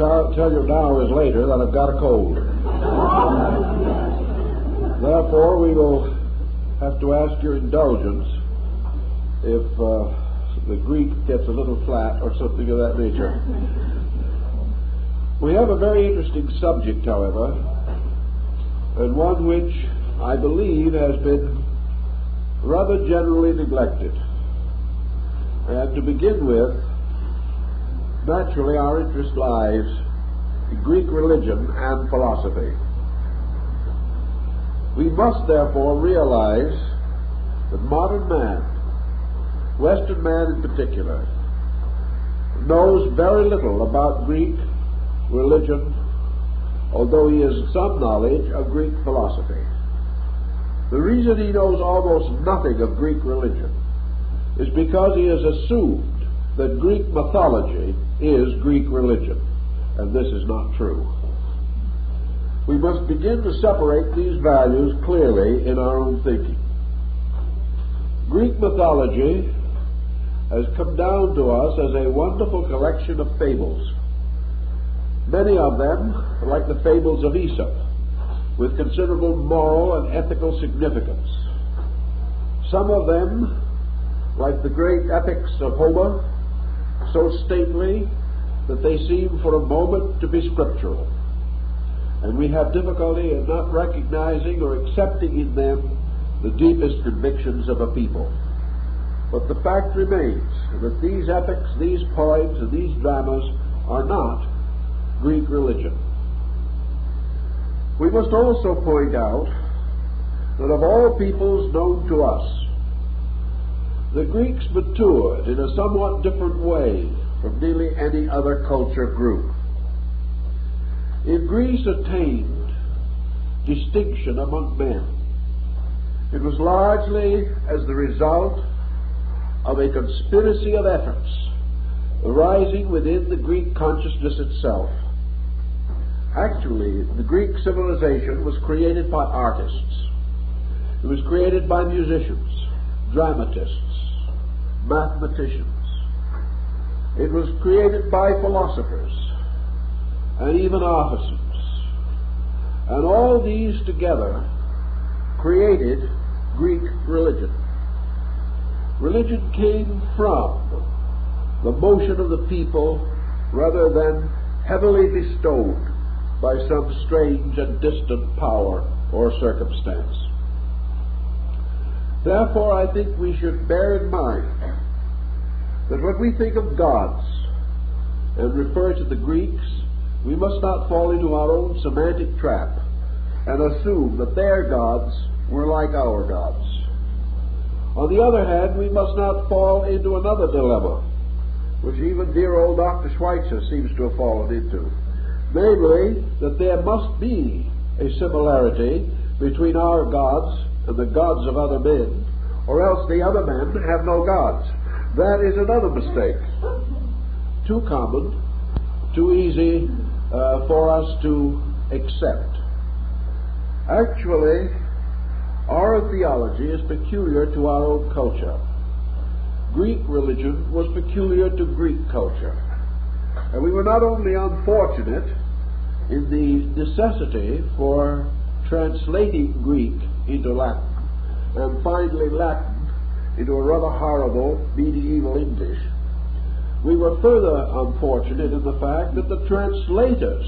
tell you now is later that I've got a cold. Therefore, we will have to ask your indulgence if the Greek gets a little flat or something of that nature. We have a very interesting subject, however, and one which I believe has been rather generally neglected. And to begin with, naturally our interest lies in Greek religion and philosophy. We must therefore realize that modern man, Western man in particular, knows very little about Greek religion, although he has some knowledge of Greek philosophy. The reason he knows almost nothing of Greek religion is because he has assumed that Greek mythology is Greek religion, and this is not true. We must begin to separate these values clearly in our own thinking. Greek mythology has come down to us as a wonderful collection of fables. Many of them, like the fables of Aesop, with considerable moral and ethical significance. Some of them, like the great epics of Homer, so stately that they seem for a moment to be scriptural. And we have difficulty in not recognizing or accepting in them the deepest convictions of a people. But the fact remains that these epics, these poems, and these dramas are not Greek religion. We must also point out that of all peoples known to us, the Greeks matured in a somewhat different way from nearly any other culture group. If Greece attained distinction among men, it was largely as the result of a conspiracy of efforts arising within the Greek consciousness itself. Actually, the Greek civilization was created by artists. It was created by musicians, dramatists, mathematicians. It was created by philosophers and even artisans. And all these together created Greek religion. Religion came from the motion of the people rather than heavily bestowed by some strange and distant power or circumstance. Therefore, I think we should bear in mind that when we think of gods and refer to the Greeks, we must not fall into our own semantic trap and assume that their gods were like our gods. On the other hand, we must not fall into another dilemma, which even dear old Dr. Schweitzer seems to have fallen into, namely, that there must be a similarity between our gods and the gods of other men, or else the other men have no gods. That is another mistake. Too common, too easy for us to accept. Actually, our theology is peculiar to our own culture. Greek religion was peculiar to Greek culture. And we were not only unfortunate in the necessity for translating Greek into Latin, and finally Latin into a rather horrible medieval English, we were further unfortunate in the fact that the translators,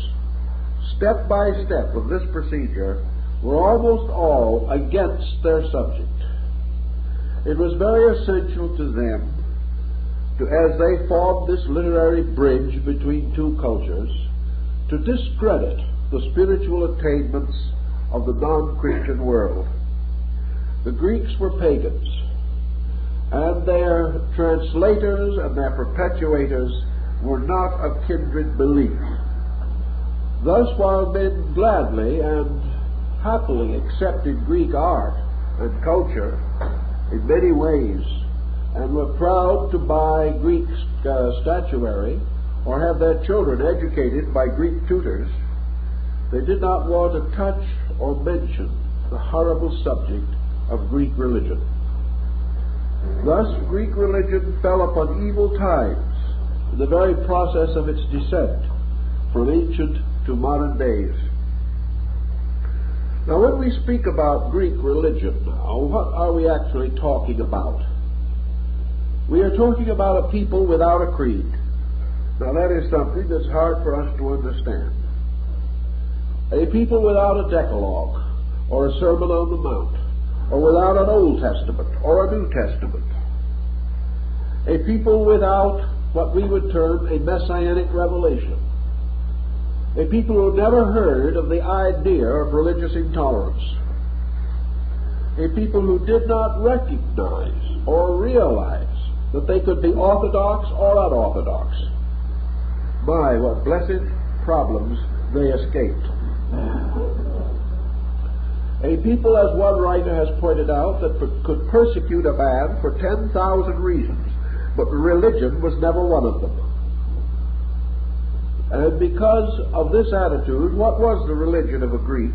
step by step of this procedure, were almost all against their subject. It was very essential to them, as they formed this literary bridge between two cultures, to discredit the spiritual attainments of the non-Christian world. The Greeks were pagans, and their translators and their perpetuators were not of kindred belief. Thus, while men gladly and happily accepted Greek art and culture in many ways, and were proud to buy Greek statuary or have their children educated by Greek tutors, they did not want to touch or mention the horrible subject of Greek religion. Thus, Greek religion fell upon evil times in the very process of its descent from ancient to modern days. Now, when we speak about Greek religion now, what are we actually talking about? We are talking about a people without a creed. Now, that is something that's hard for us to understand. A people without a Decalogue, or a Sermon on the Mount, or without an Old Testament or a New Testament. A people without what we would term a messianic revelation. A people who never heard of the idea of religious intolerance. A people who did not recognize or realize that they could be orthodox or unorthodox. My, what blessed problems they escaped. A people, as one writer has pointed out, that could persecute a man for 10,000 reasons, but religion was never one of them. And because of this attitude, what was the religion of a Greek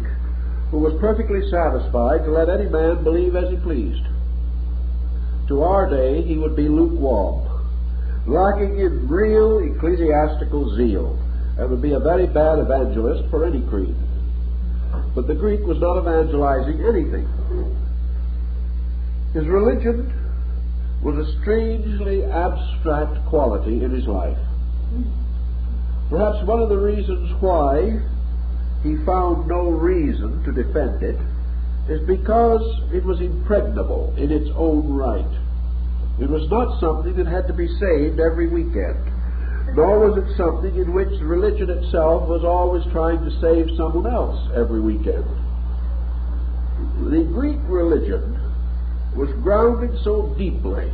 who was perfectly satisfied to let any man believe as he pleased? To our day, he would be lukewarm, lacking in real ecclesiastical zeal, and would be a very bad evangelist for any creed. But the Greek was not evangelizing anything. His religion was a strangely abstract quality in his life. Perhaps one of the reasons why he found no reason to defend it is because it was impregnable in its own right. It was not something that had to be saved every weekend, nor was it something in which religion itself was always trying to save someone else every weekend. The Greek religion was grounded so deeply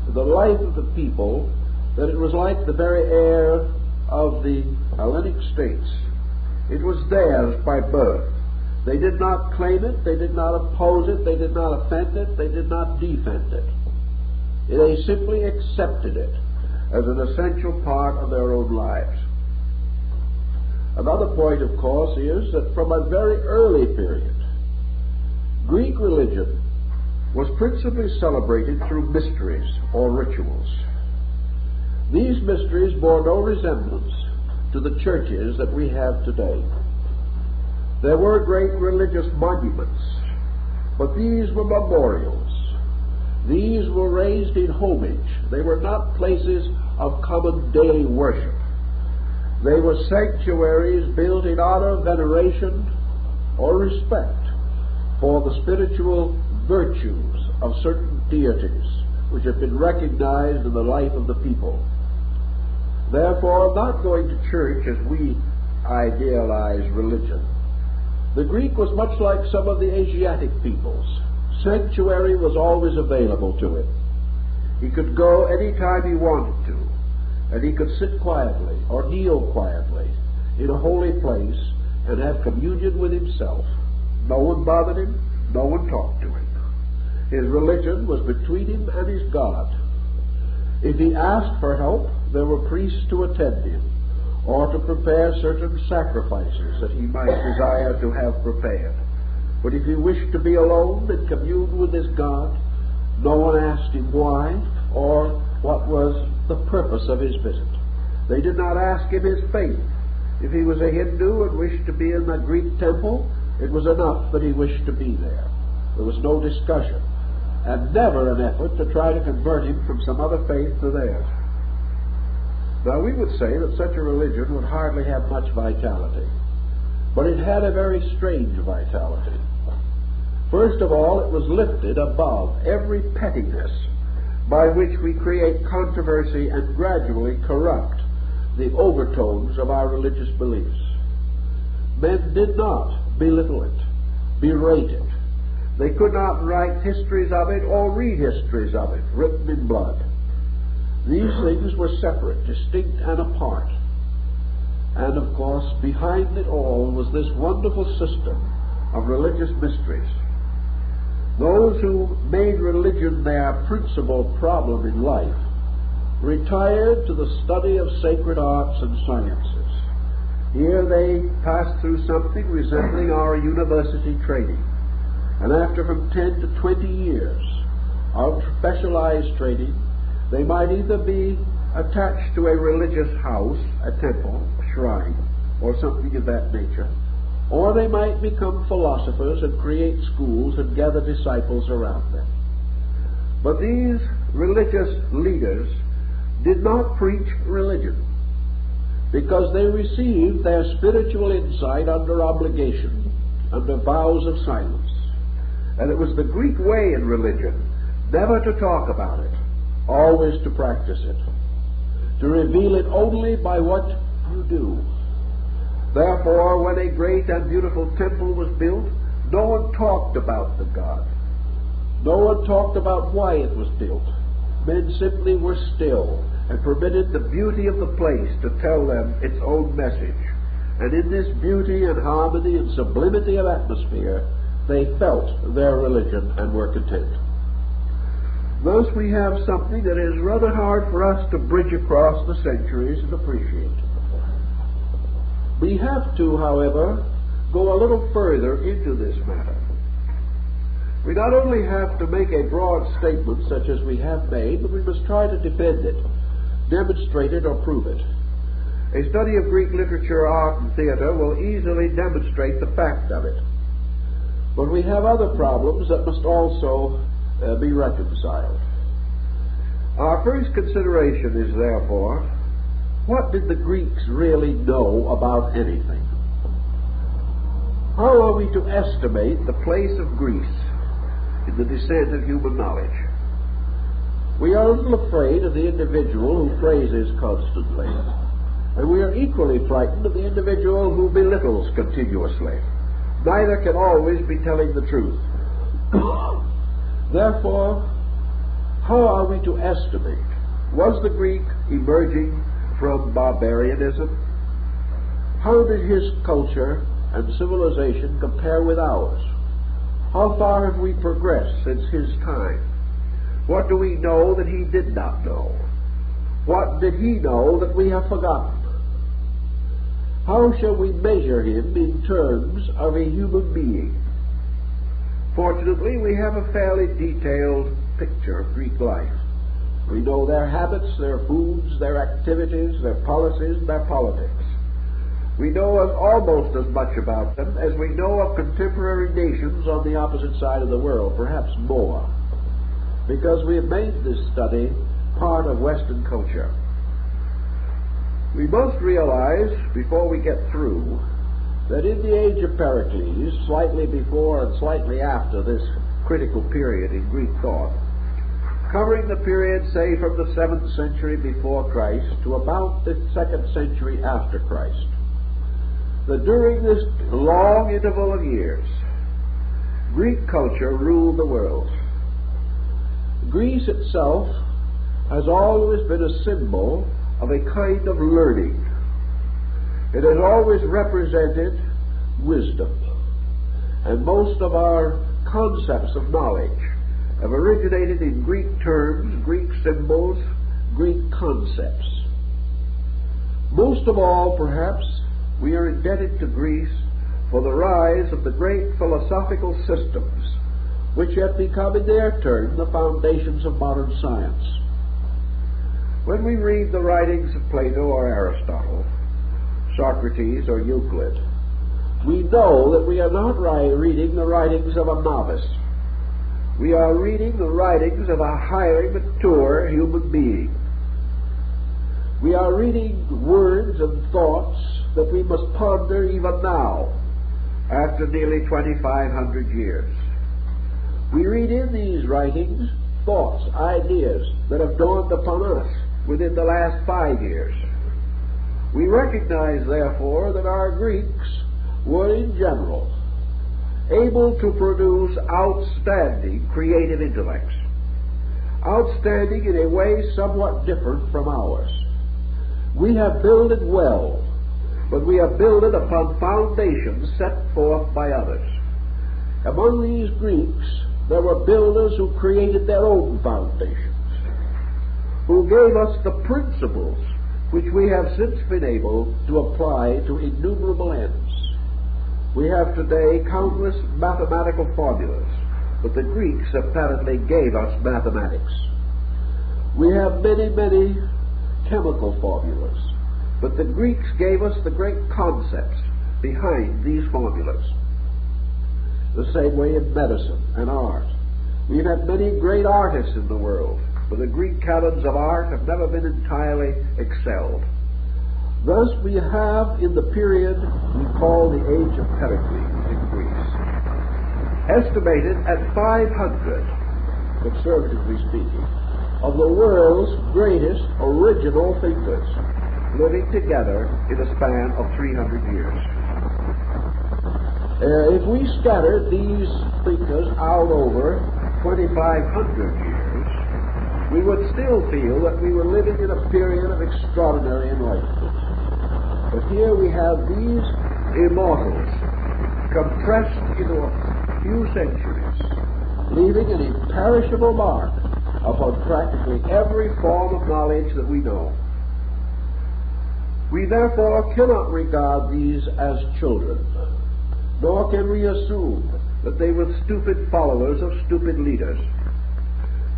in the life of the people that it was like the very air of the Hellenic states. It was theirs by birth. They did not claim it, they did not oppose it, they did not offend it, they did not defend it. They simply accepted it as an essential part of their own lives. Another point, of course, is that from a very early period, Greek religion was principally celebrated through mysteries or rituals. These mysteries bore no resemblance to the churches that we have today. There were great religious monuments, but these were memorials. These were raised in homage. They were not places of common daily worship. They were sanctuaries built in honor, veneration, or respect for the spiritual virtues of certain deities which have been recognized in the life of the people. Therefore, not going to church as we idealize religion, the Greek was much like some of the Asiatic peoples. Sanctuary was always available to him. He could go any time he wanted to, and he could sit quietly or kneel quietly in a holy place and have communion with himself. No one bothered him, no one talked to him. His religion was between him and his God. If he asked for help, there were priests to attend him, or to prepare certain sacrifices that he might desire to have prepared. But if he wished to be alone and commune with his God, no one asked him why or what was the purpose of his visit. They did not ask him his faith. If he was a Hindu and wished to be in the Greek temple, it was enough that he wished to be there. There was no discussion, and never an effort to try to convert him from some other faith to theirs. Now, we would say that such a religion would hardly have much vitality, but it had a very strange vitality. First of all, it was lifted above every pettiness by which we create controversy and gradually corrupt the overtones of our religious beliefs. Men did not belittle it, berate it. They could not write histories of it or read histories of it written in blood. These things were separate, distinct, and apart. And of course, behind it all was this wonderful system of religious mysteries. Those who made religion their principal problem in life retired to the study of sacred arts and sciences. Here they passed through something resembling our university training. And after from 10 to 20 years of specialized training, they might either be attached to a religious house, a temple, a shrine, or something of that nature, or they might become philosophers and create schools and gather disciples around them. But these religious leaders did not preach religion, because they received their spiritual insight under obligation, under vows of silence. And it was the Greek way in religion never to talk about it, always to practice it, to reveal it only by what you do. Therefore, when a great and beautiful temple was built, no one talked about the God. No one talked about why it was built. Men simply were still and permitted the beauty of the place to tell them its own message. And in this beauty and harmony and sublimity of atmosphere, they felt their religion and were content. Thus we have something that is rather hard for us to bridge across the centuries and appreciate. We have to, however, go a little further into this matter. We not only have to make a broad statement such as we have made, but we must try to defend it, demonstrate it, or prove it. A study of Greek literature, art, and theater will easily demonstrate the fact of it. But we have other problems that must also be reconciled. Our first consideration is, therefore, what did the Greeks really know about anything? How are we to estimate the place of Greece in the descent of human knowledge? We are a little afraid of the individual who praises constantly, and we are equally frightened of the individual who belittles continuously. Neither can always be telling the truth. Therefore, how are we to estimate? Was the Greek emerging from barbarianism? How did his culture and civilization compare with ours? How far have we progressed since his time? What do we know that he did not know? What did he know that we have forgotten? How shall we measure him in terms of a human being? Fortunately, we have a fairly detailed picture of Greek life. We know their habits, their foods, their activities, their policies, and their politics. We know almost as much about them as we know of contemporary nations on the opposite side of the world, perhaps more, because we have made this study part of Western culture. We must realize, before we get through, that in the age of Pericles, slightly before and slightly after this critical period in Greek thought, covering the period, say, from the 7th century before Christ to about the 2nd century after Christ, that during this long interval of years, Greek culture ruled the world. Greece itself has always been a symbol of a kind of learning. It has always represented wisdom, and most of our concepts of knowledge have originated in Greek terms, Greek symbols, Greek concepts. Most of all, perhaps, we are indebted to Greece for the rise of the great philosophical systems which have become in their turn the foundations of modern science. When we read the writings of Plato or Aristotle, Socrates or Euclid, we know that we are not reading the writings of a novice. We are reading the writings of a highly mature human being. We are reading words and thoughts that we must ponder even now, after nearly 2,500 years. We read in these writings thoughts, ideas that have dawned upon us within the last 5 years. We recognize, therefore, that our Greeks were in general able to produce outstanding creative intellects, outstanding in a way somewhat different from ours. We have builded well, but we have builded upon foundations set forth by others. Among these Greeks, there were builders who created their own foundations, who gave us the principles which we have since been able to apply to innumerable ends. We have today countless mathematical formulas, but the Greeks apparently gave us mathematics. We have many, many chemical formulas, But the Greeks gave us the great concepts behind these formulas. The same way in medicine and art. We've had many great artists in the world, but the Greek canons of art have never been entirely excelled. Thus we have in the period we call the Age of Pericles in Greece, estimated at 500, conservatively speaking, of the world's greatest original thinkers living together in a span of 300 years. If we scattered these thinkers out over 2,500 years, we would still feel that we were living in a period of extraordinary enlightenment. But here we have these immortals compressed into a few centuries, leaving an imperishable mark upon practically every form of knowledge that we know. We therefore cannot regard these as children, nor can we assume that they were stupid followers of stupid leaders.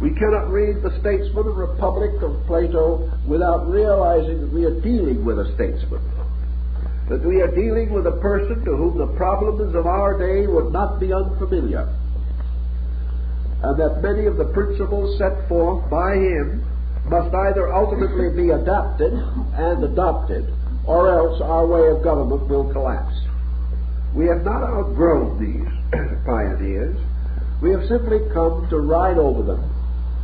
We cannot read the Statesman and Republic of Plato without realizing that we are dealing with a statesman, that we are dealing with a person to whom the problems of our day would not be unfamiliar, and that many of the principles set forth by him must either ultimately be adapted and adopted, or else our way of government will collapse. We have not outgrown these pioneers. We have simply come to ride over them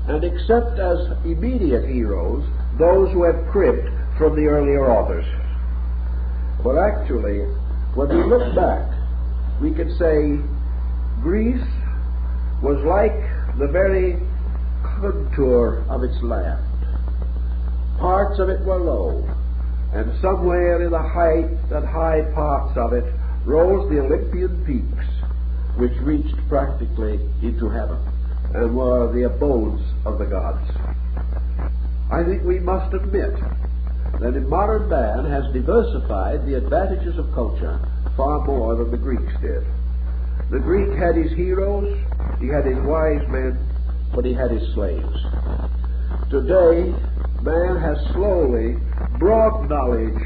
and accept as immediate heroes those who have cribbed from the earlier authors. But actually, when we look back, we can say Greece was like the very contour of its land. Parts of it were low, and somewhere in the height and high parts of it rose the Olympian peaks, which reached practically into heaven and were the abodes of the gods. I think we must admit that in modern man has diversified the advantages of culture far more than the Greeks did. The Greek had his heroes, he had his wise men, but he had his slaves. Today, man has slowly brought knowledge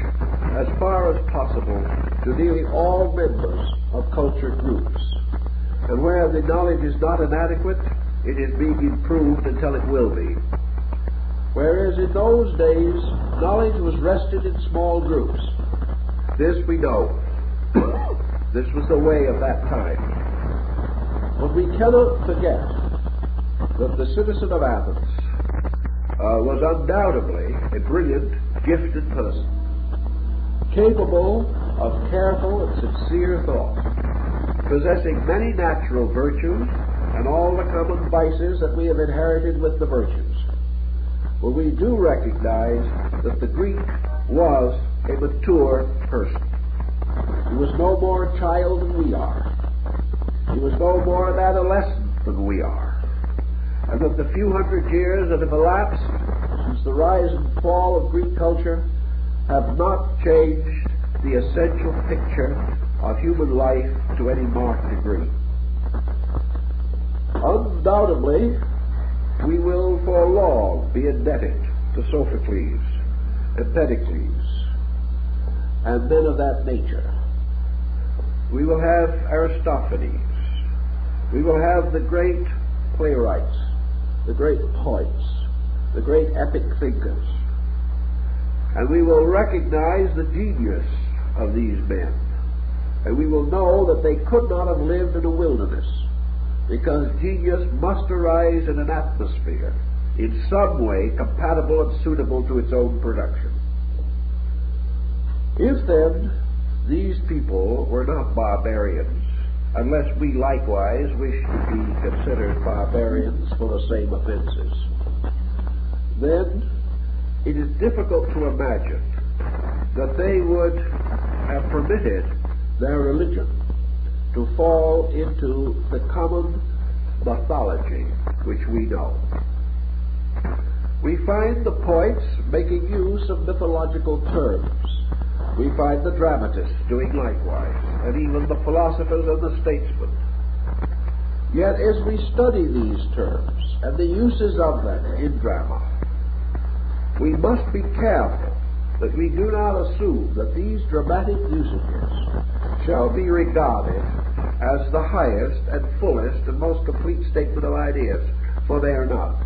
as far as possible to nearly all members of cultured groups. And where the knowledge is not inadequate, it is being improved until it will be. Whereas in those days, knowledge was rested in small groups. This we know. This was the way of that time. But we cannot forget that the citizen of Athens was undoubtedly a brilliant, gifted person, capable of careful and sincere thought, possessing many natural virtues and all the common vices that we have inherited with the virtues. Well, we do recognize that the Greek was a mature person. He was no more a child than we are. He was no more an adolescent than we are. And that the few hundred years that have elapsed since the rise and fall of Greek culture have not changed the essential picture of human life to any marked degree. Undoubtedly, we will for long be indebted to Sophocles, Empedocles, and men of that nature. We will have Aristophanes. We will have the great playwrights, the great poets, the great epic thinkers. And we will recognize the genius of these men. And we will know that they could not have lived in a wilderness, because genius must arise in an atmosphere in some way compatible and suitable to its own production. If then these people were not barbarians, unless we likewise wish to be considered barbarians for the same offenses, then it is difficult to imagine that they would have permitted their religion to fall into the common mythology which we know. We find the poets making use of mythological terms. We find the dramatists doing likewise, and even the philosophers and the statesmen. Yet as we study these terms and the uses of them in drama, we must be careful that we do not assume that these dramatic usages shall be regarded as the highest and fullest and most complete statement of ideas, for they are not.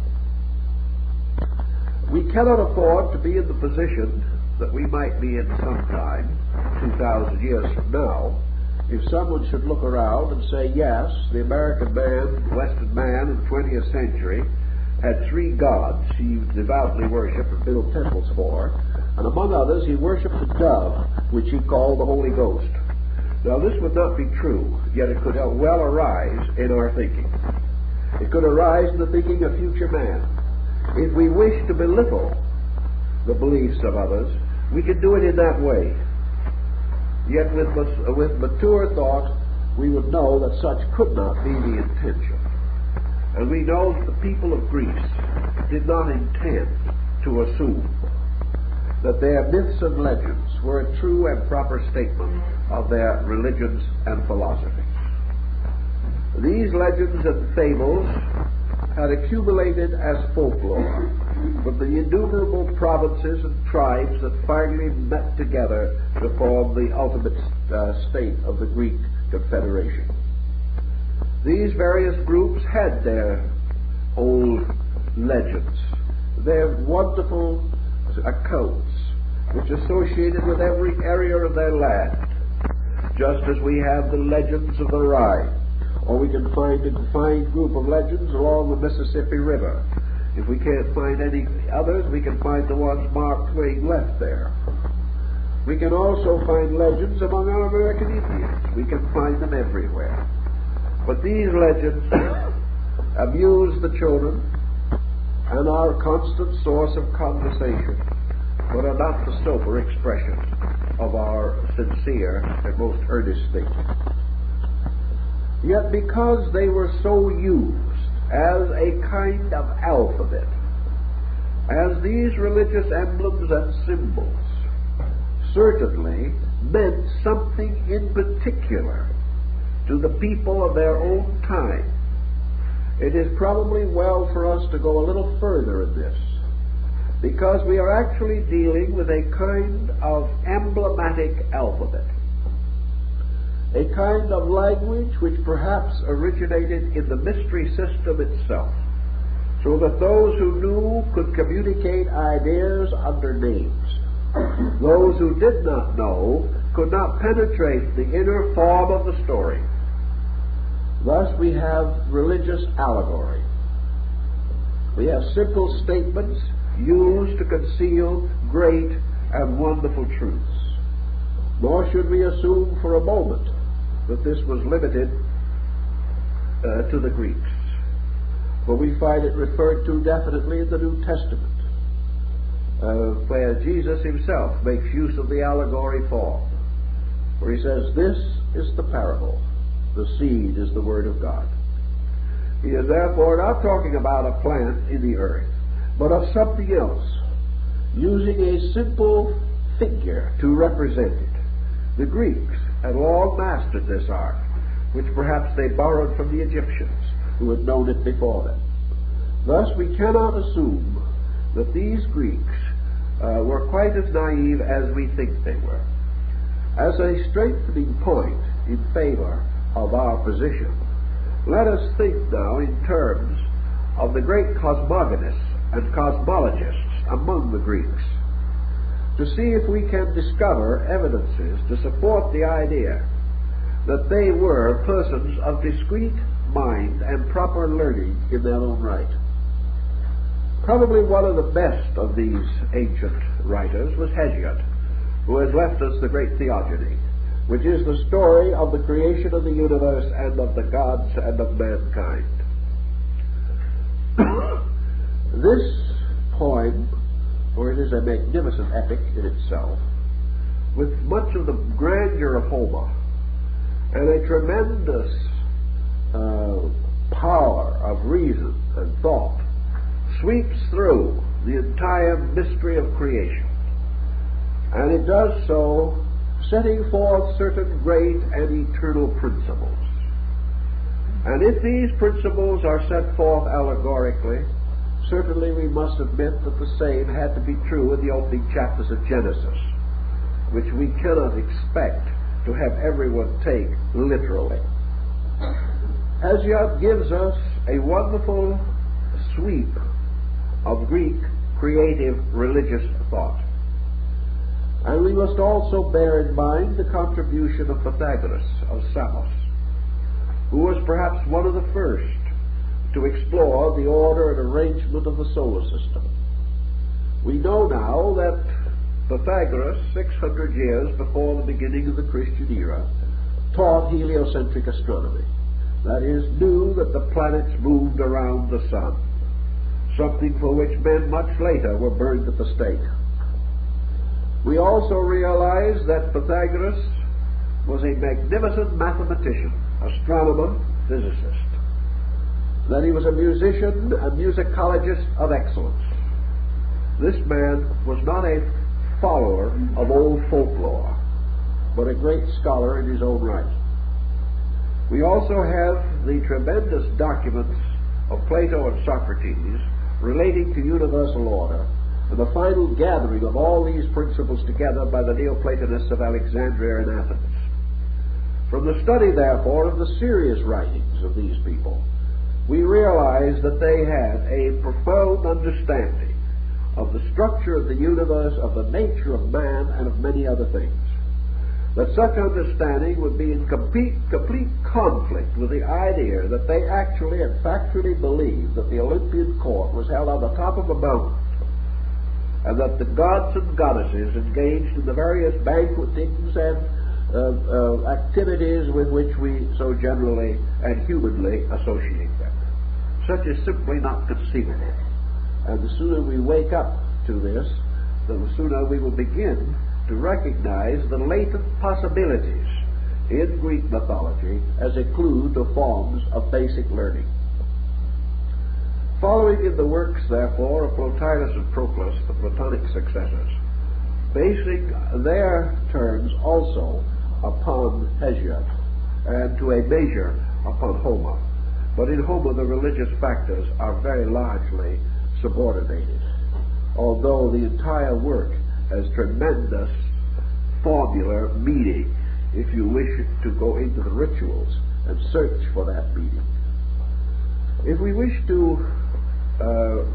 We cannot afford to be in the position that we might be in sometime, 2,000 years from now, if someone should look around and say, yes, the American man, the Western man in the 20th century had three gods he devoutly worshipped and built temples for, and among others he worshipped a dove, which he called the Holy Ghost. Now this would not be true, yet it could well arise in our thinking. It could arise in the thinking of future man. If we wish to belittle the beliefs of others, we can do it in that way. Yet with mature thought, we would know that such could not be the intention. And we know that the people of Greece did not intend to assume that their myths and legends were a true and proper statement of their religions and philosophies. These legends and fables had accumulated as folklore from the innumerable provinces and tribes that finally met together to form the ultimate state of the Greek Confederation. These various groups had their old legends, their wonderful accounts, which associated with every area of their land, just as we have the legends of the Rhine, or we can find a defined group of legends along the Mississippi River. If we can't find any others, we can find the ones Mark Twain left there. We can also find legends among our American Indians. We can find them everywhere. But these legends amuse the children and are a constant source of conversation, but are not the sober expression of our sincere and most earnest thinking. Yet because they were so used as a kind of alphabet, as these religious emblems and symbols certainly meant something in particular to the people of their own time, it is probably well for us to go a little further in this, because we are actually dealing with a kind of emblematic alphabet, a kind of language which perhaps originated in the mystery system itself, so that those who knew could communicate ideas under names. Those who did not know could not penetrate the inner form of the story. Thus we have religious allegory. We have simple statements used to conceal great and wonderful truths. Nor should we assume for a moment that this was limited to the Greeks, for we find it referred to definitely in the New Testament, where Jesus himself makes use of the allegory form, where he says, "This is the parable, the seed is the word of God." He is therefore not talking about a plant in the earth, but of something else, using a simple figure to represent it. The Greeks had long mastered this art, which perhaps they borrowed from the Egyptians, who had known it before them. Thus we cannot assume that these Greeks were quite as naive as we think they were. As a strengthening point in favor of our position, let us think now in terms of the great cosmogonists and cosmologists among the Greeks, to see if we can discover evidences to support the idea that they were persons of discreet mind and proper learning in their own right. Probably one of the best of these ancient writers was Hesiod, who has left us the great Theogony, which is the story of the creation of the universe and of the gods and of mankind. This poem, for it is a magnificent epic in itself, with much of the grandeur of Homer and a tremendous power of reason and thought, sweeps through the entire mystery of creation. And it does so setting forth certain great and eternal principles. And if these principles are set forth allegorically, Certainly we must admit that the same had to be true in the opening chapters of Genesis, which we cannot expect to have everyone take literally. Hesiod gives us a wonderful sweep of Greek creative religious thought. And we must also bear in mind the contribution of Pythagoras of Samos, who was perhaps one of the first to explore the order and arrangement of the solar system. We know now that Pythagoras, 600 years before the beginning of the Christian era, taught heliocentric astronomy. That is, knew that the planets moved around the sun, something for which men much later were burned at the stake. We also realize that Pythagoras was a magnificent mathematician, astronomer, physicist, that he was a musician, a musicologist of excellence. This man was not a follower of old folklore, but a great scholar in his own right. We also have the tremendous documents of Plato and Socrates relating to universal order, and the final gathering of all these principles together by the Neoplatonists of Alexandria and Athens. From the study, therefore, of the serious writings of these people, we realize that they had a profound understanding of the structure of the universe, of the nature of man, and of many other things. That such understanding would be in complete conflict with the idea that they actually and factually believed that the Olympian court was held on the top of a mountain, and that the gods and goddesses engaged in the various banquetings and activities with which we so generally and humanly associate them. Such is simply not conceivable. And the sooner we wake up to this, the sooner we will begin to recognize the latent possibilities in Greek mythology as a clue to forms of basic learning. Following in the works, therefore, of Plotinus and Proclus, the Platonic successors, basing their terms also upon Hesiod, and to a measure upon Homer. But in Homer the religious factors are very largely subordinated, although the entire work has tremendous formula meaning if you wish to go into the rituals and search for that meaning. If we wish to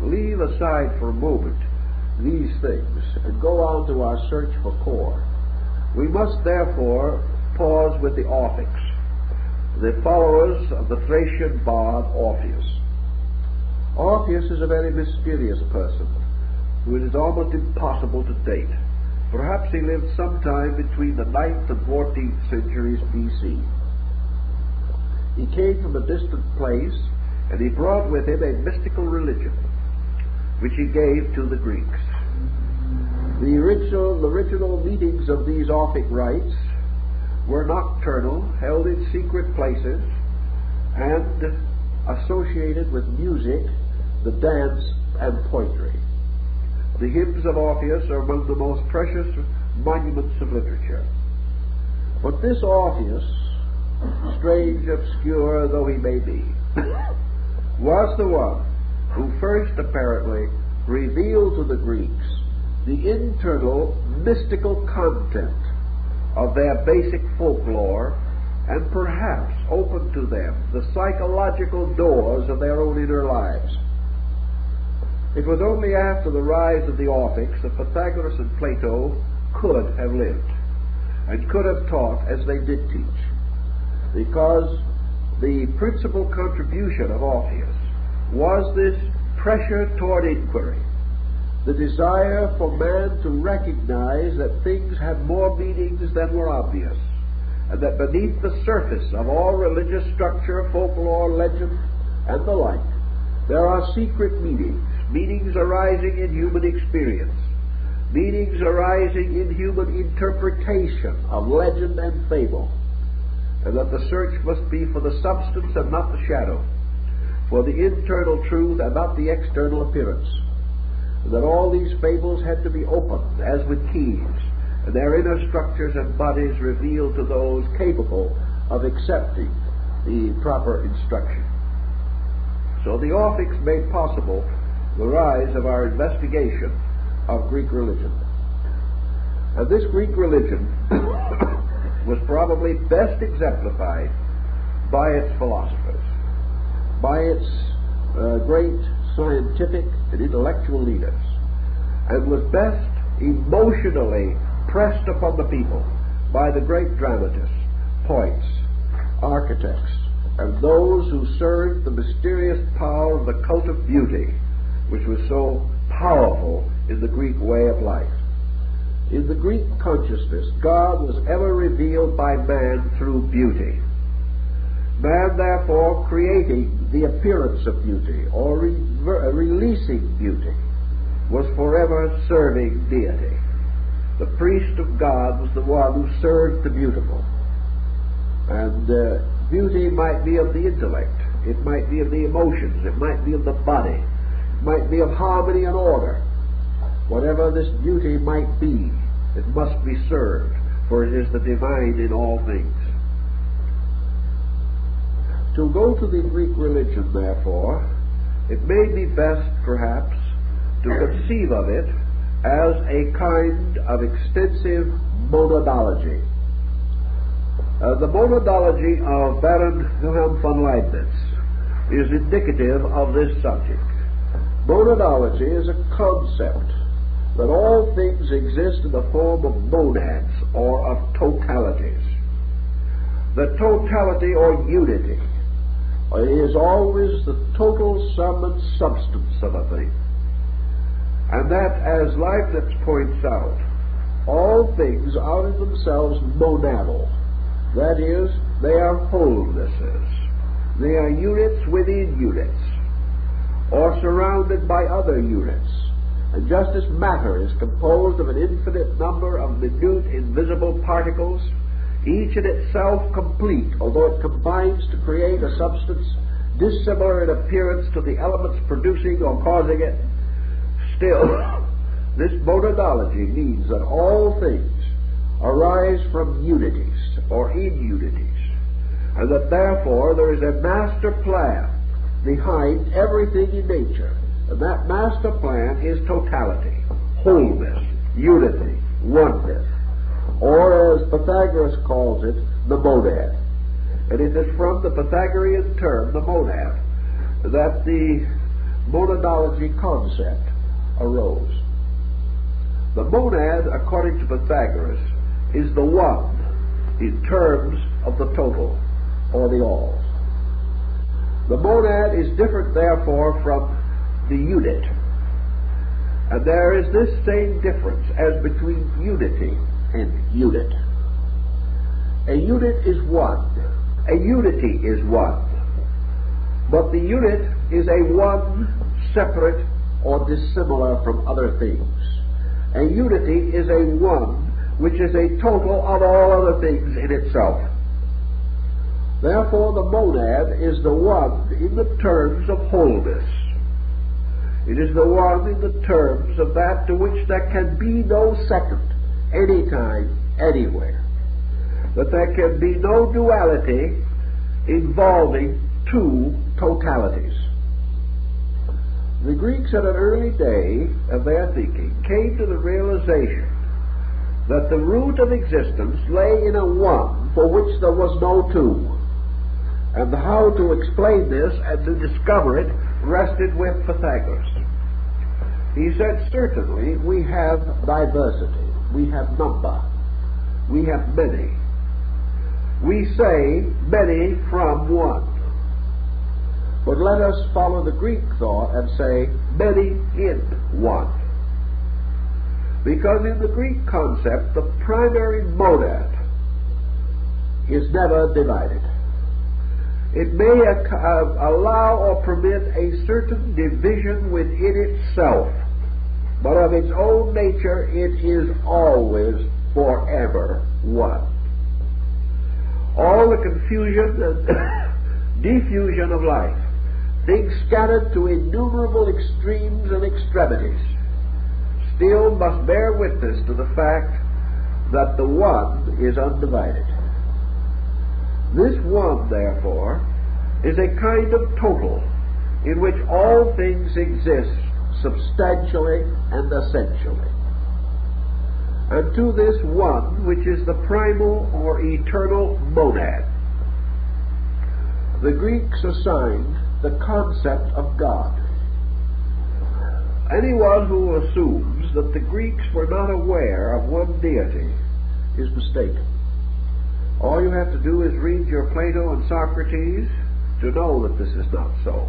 leave aside for a moment these things and go on to our search for core, we must therefore pause with the Orphics, the followers of the Thracian bard Orpheus. Orpheus is a very mysterious person who it is almost impossible to date. Perhaps he lived sometime between the 9th and 14th centuries BC. He came from a distant place, and he brought with him a mystical religion, which he gave to the Greeks. The original meetings of these Orphic rites were nocturnal, held in secret places, and associated with music, the dance, and poetry. The hymns of Orpheus are among the most precious monuments of literature. But this Orpheus, strange, obscure though he may be, was the one who first apparently revealed to the Greeks the internal mystical content of their basic folklore, and perhaps opened to them the psychological doors of their own inner lives. It was only after the rise of the Orphics that Pythagoras and Plato could have lived, and could have taught as they did teach, because the principal contribution of Orpheus was this pressure toward inquiry, the desire for man to recognize that things had more meanings than were obvious, and that beneath the surface of all religious structure, folklore, legend, and the like, there are secret meanings, meanings arising in human experience, meanings arising in human interpretation of legend and fable, and that the search must be for the substance and not the shadow, for the internal truth and not the external appearance, and that all these fables had to be opened as with keys, and their inner structures and bodies revealed to those capable of accepting the proper instruction. So the Orphics made possible the rise of our investigation of Greek religion. And this Greek religion was probably best exemplified by its philosophers, by its great scientific and intellectual leaders, and was best emotionally pressed upon the people by the great dramatists, poets, architects, and those who served the mysterious power of the cult of beauty, which was so powerful in the Greek way of life. In the Greek consciousness, God was ever revealed by man through beauty. Man, therefore, creating the appearance of beauty, or releasing beauty, was forever serving deity. The priest of God was the one who served the beautiful. And beauty might be of the intellect, it might be of the emotions, it might be of the body, it might be of harmony and order. Whatever this beauty might be, it must be served, for it is the divine in all things. To go to the Greek religion, therefore, it may be best, perhaps, to conceive of it as a kind of extensive monadology. The monadology of Baron Wilhelm von Leibniz is indicative of this subject. Monadology is a concept that all things exist in the form of monads, or of totalities. The totality or unity is always the total sum and substance of a thing. And that, as Leibniz points out, all things are in themselves monadal. That is, they are wholenesses. They are units within units, or surrounded by other units. And just as matter is composed of an infinite number of minute invisible particles, each in itself complete, although it combines to create a substance dissimilar in appearance to the elements producing or causing it, still, this monadology means that all things arise from unities, or in unities, and that therefore there is a master plan behind everything in nature. And that master plan is totality, wholeness, unity, oneness, or as Pythagoras calls it, the monad. And it is from the Pythagorean term, the monad, that the monadology concept arose. The monad, according to Pythagoras, is the one in terms of the total, or the all. The monad is different, therefore, from the unit. And there is this same difference as between unity and unit. A unit is one. A unity is one. But the unit is a one separate or dissimilar from other things. A unity is a one which is a total of all other things in itself. Therefore, the monad is the one in the terms of wholeness. It is the one in the terms of that to which there can be no second, anytime, anywhere. That there can be no duality involving two totalities. The Greeks at an early day of their thinking came to the realization that the root of existence lay in a one for which there was no two. And how to explain this and to discover it rested with Pythagoras. He said, certainly we have diversity, we have number, we have many. We say many from one. But let us follow the Greek thought and say many in one. Because in the Greek concept, the primary monad is never divided. It may allow or permit a certain division within itself, but of its own nature it is always forever one. All the confusion and diffusion of life, things scattered to innumerable extremes and extremities, still must bear witness to the fact that the one is undivided. This one, therefore, is a kind of total in which all things exist substantially, and essentially. And to this one, which is the primal or eternal monad, the Greeks assigned the concept of God. Anyone who assumes that the Greeks were not aware of one deity is mistaken. All you have to do is read your Plato and Socrates to know that this is not so.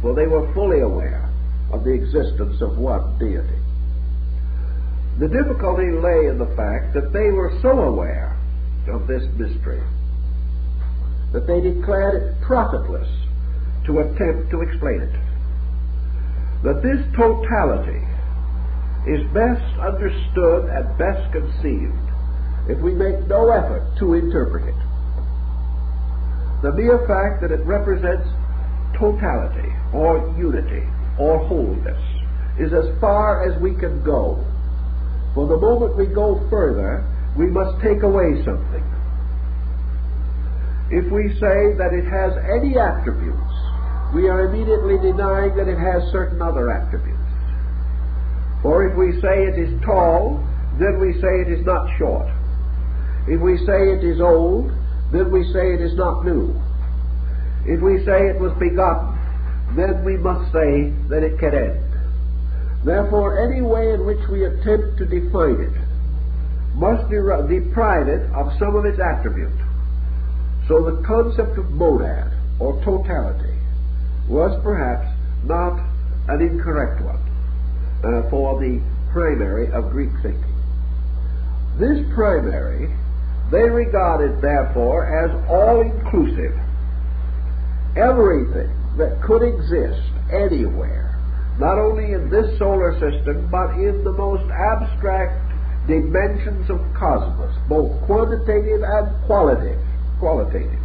For they were fully aware of the existence of one deity. The difficulty lay in the fact that they were so aware of this mystery that they declared it profitless to attempt to explain it. That this totality is best understood and best conceived if we make no effort to interpret it. The mere fact that it represents totality or unity or wholeness is as far as we can go. For the moment we go further, we must take away something. If we say that it has any attributes, we are immediately denying that it has certain other attributes. For if we say it is tall, then we say it is not short. If we say it is old, then we say it is not new. If we say it was begotten, then we must say that it can end. Therefore, any way in which we attempt to define it must deprive it of some of its attribute. So the concept of monad, or totality, was perhaps not an incorrect one for the primary of Greek thinking. This primary they regarded, therefore, as all-inclusive. Everything that could exist anywhere, not only in this solar system, but in the most abstract dimensions of cosmos, both quantitative and qualitative.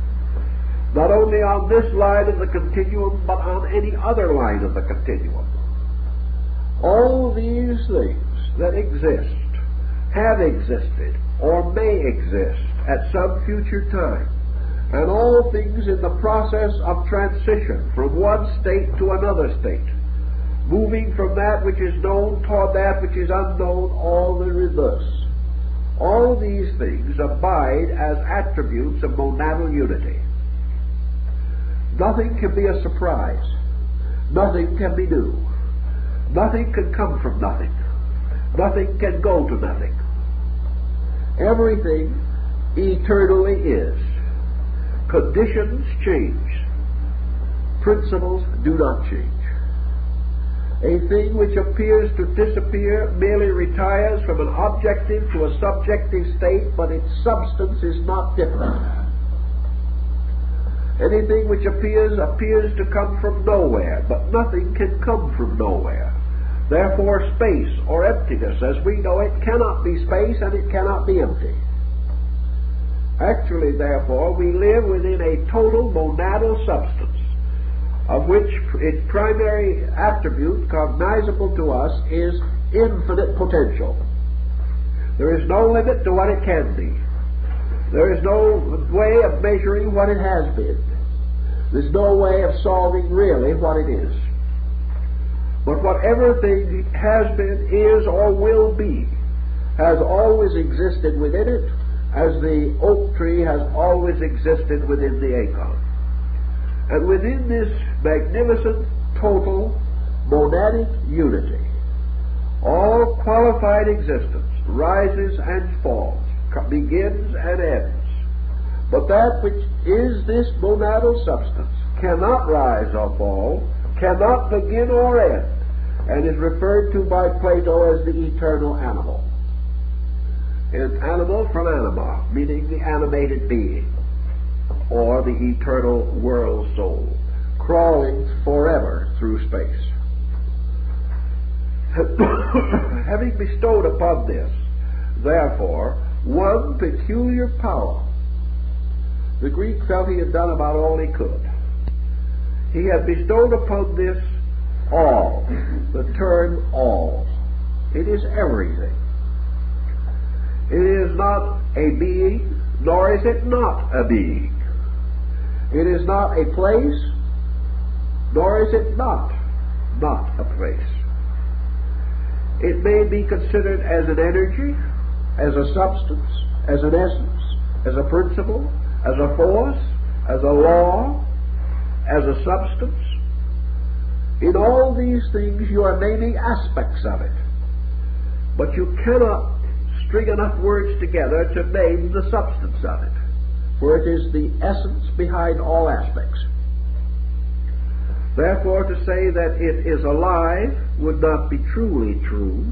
Not only on this line of the continuum, but on any other line of the continuum. All these things that exist, have existed, or may exist at some future time, and all things in the process of transition from one state to another state, moving from that which is known toward that which is unknown, all the reverse. All these things abide as attributes of monadal unity. Nothing can be a surprise. Nothing can be new. Nothing can come from nothing. Nothing can go to nothing. Everything eternally is. Conditions change. Principles do not change. A thing which appears to disappear merely retires from an objective to a subjective state, but its substance is not different. Anything which appears to come from nowhere, but nothing can come from nowhere. Therefore, space or emptiness, as we know it, cannot be space and it cannot be empty. Actually, therefore, we live within a total monadal substance, of which its primary attribute, cognizable to us, is infinite potential. There is no limit to what it can be. There is no way of measuring what it has been. There's no way of solving really what it is. But whatever thing has been, is, or will be, has always existed within it, as the oak tree has always existed within the acorn. And within this magnificent, total, monadic unity, all qualified existence rises and falls, begins and ends. But that which is this monadal substance cannot rise or fall, cannot begin or end, and is referred to by Plato as the eternal animal. An animal from anima, meaning the animated being, or the eternal world soul, crawling forever through space. Having bestowed upon this, therefore, one peculiar power, the Greek felt he had done about all he could. He had bestowed upon this all, the term all. It is everything. It is not a being, nor is it not a being. It is not a place, nor is it not a place. It may be considered as an energy, as a substance, as an essence, as a principle, as a force, as a law, as a substance. In all these things you are naming aspects of it. But you cannot string enough words together to name the substance of it, for it is the essence behind all aspects. Therefore, to say that it is alive would not be truly true,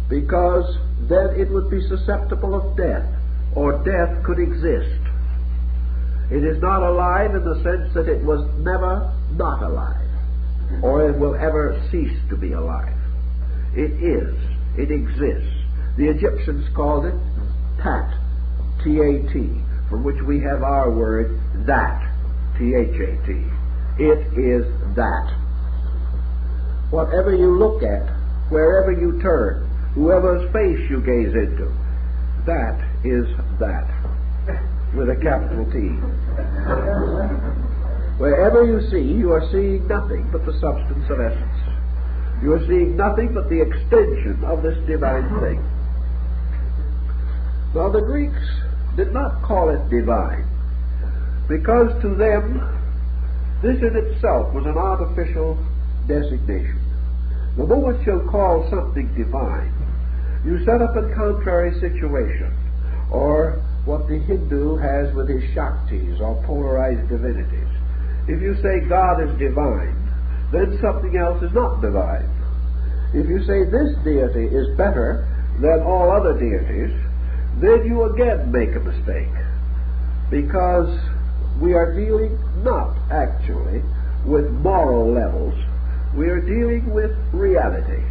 because then it would be susceptible of death, or death could exist. It is not alive in the sense that it was never not alive, or it will ever cease to be alive. It is. It exists. The Egyptians called it Tat, T-A-T, from which we have our word that, T-H-A-T. It is that. Whatever you look at, wherever you turn, whoever's face you gaze into, that is that, with a capital T. Wherever you see, you are seeing nothing but the substance of essence. You are seeing nothing but the extension of this divine thing. Now the Greeks did not call it divine, because to them this in itself was an artificial designation. The moment you call something divine, you set up a contrary situation, or what the Hindu has with his Shaktis, or polarized divinities. If you say God is divine, then something else is not divine. If you say this deity is better than all other deities, then you again make a mistake, because we are dealing not actually with moral levels. We are dealing with reality,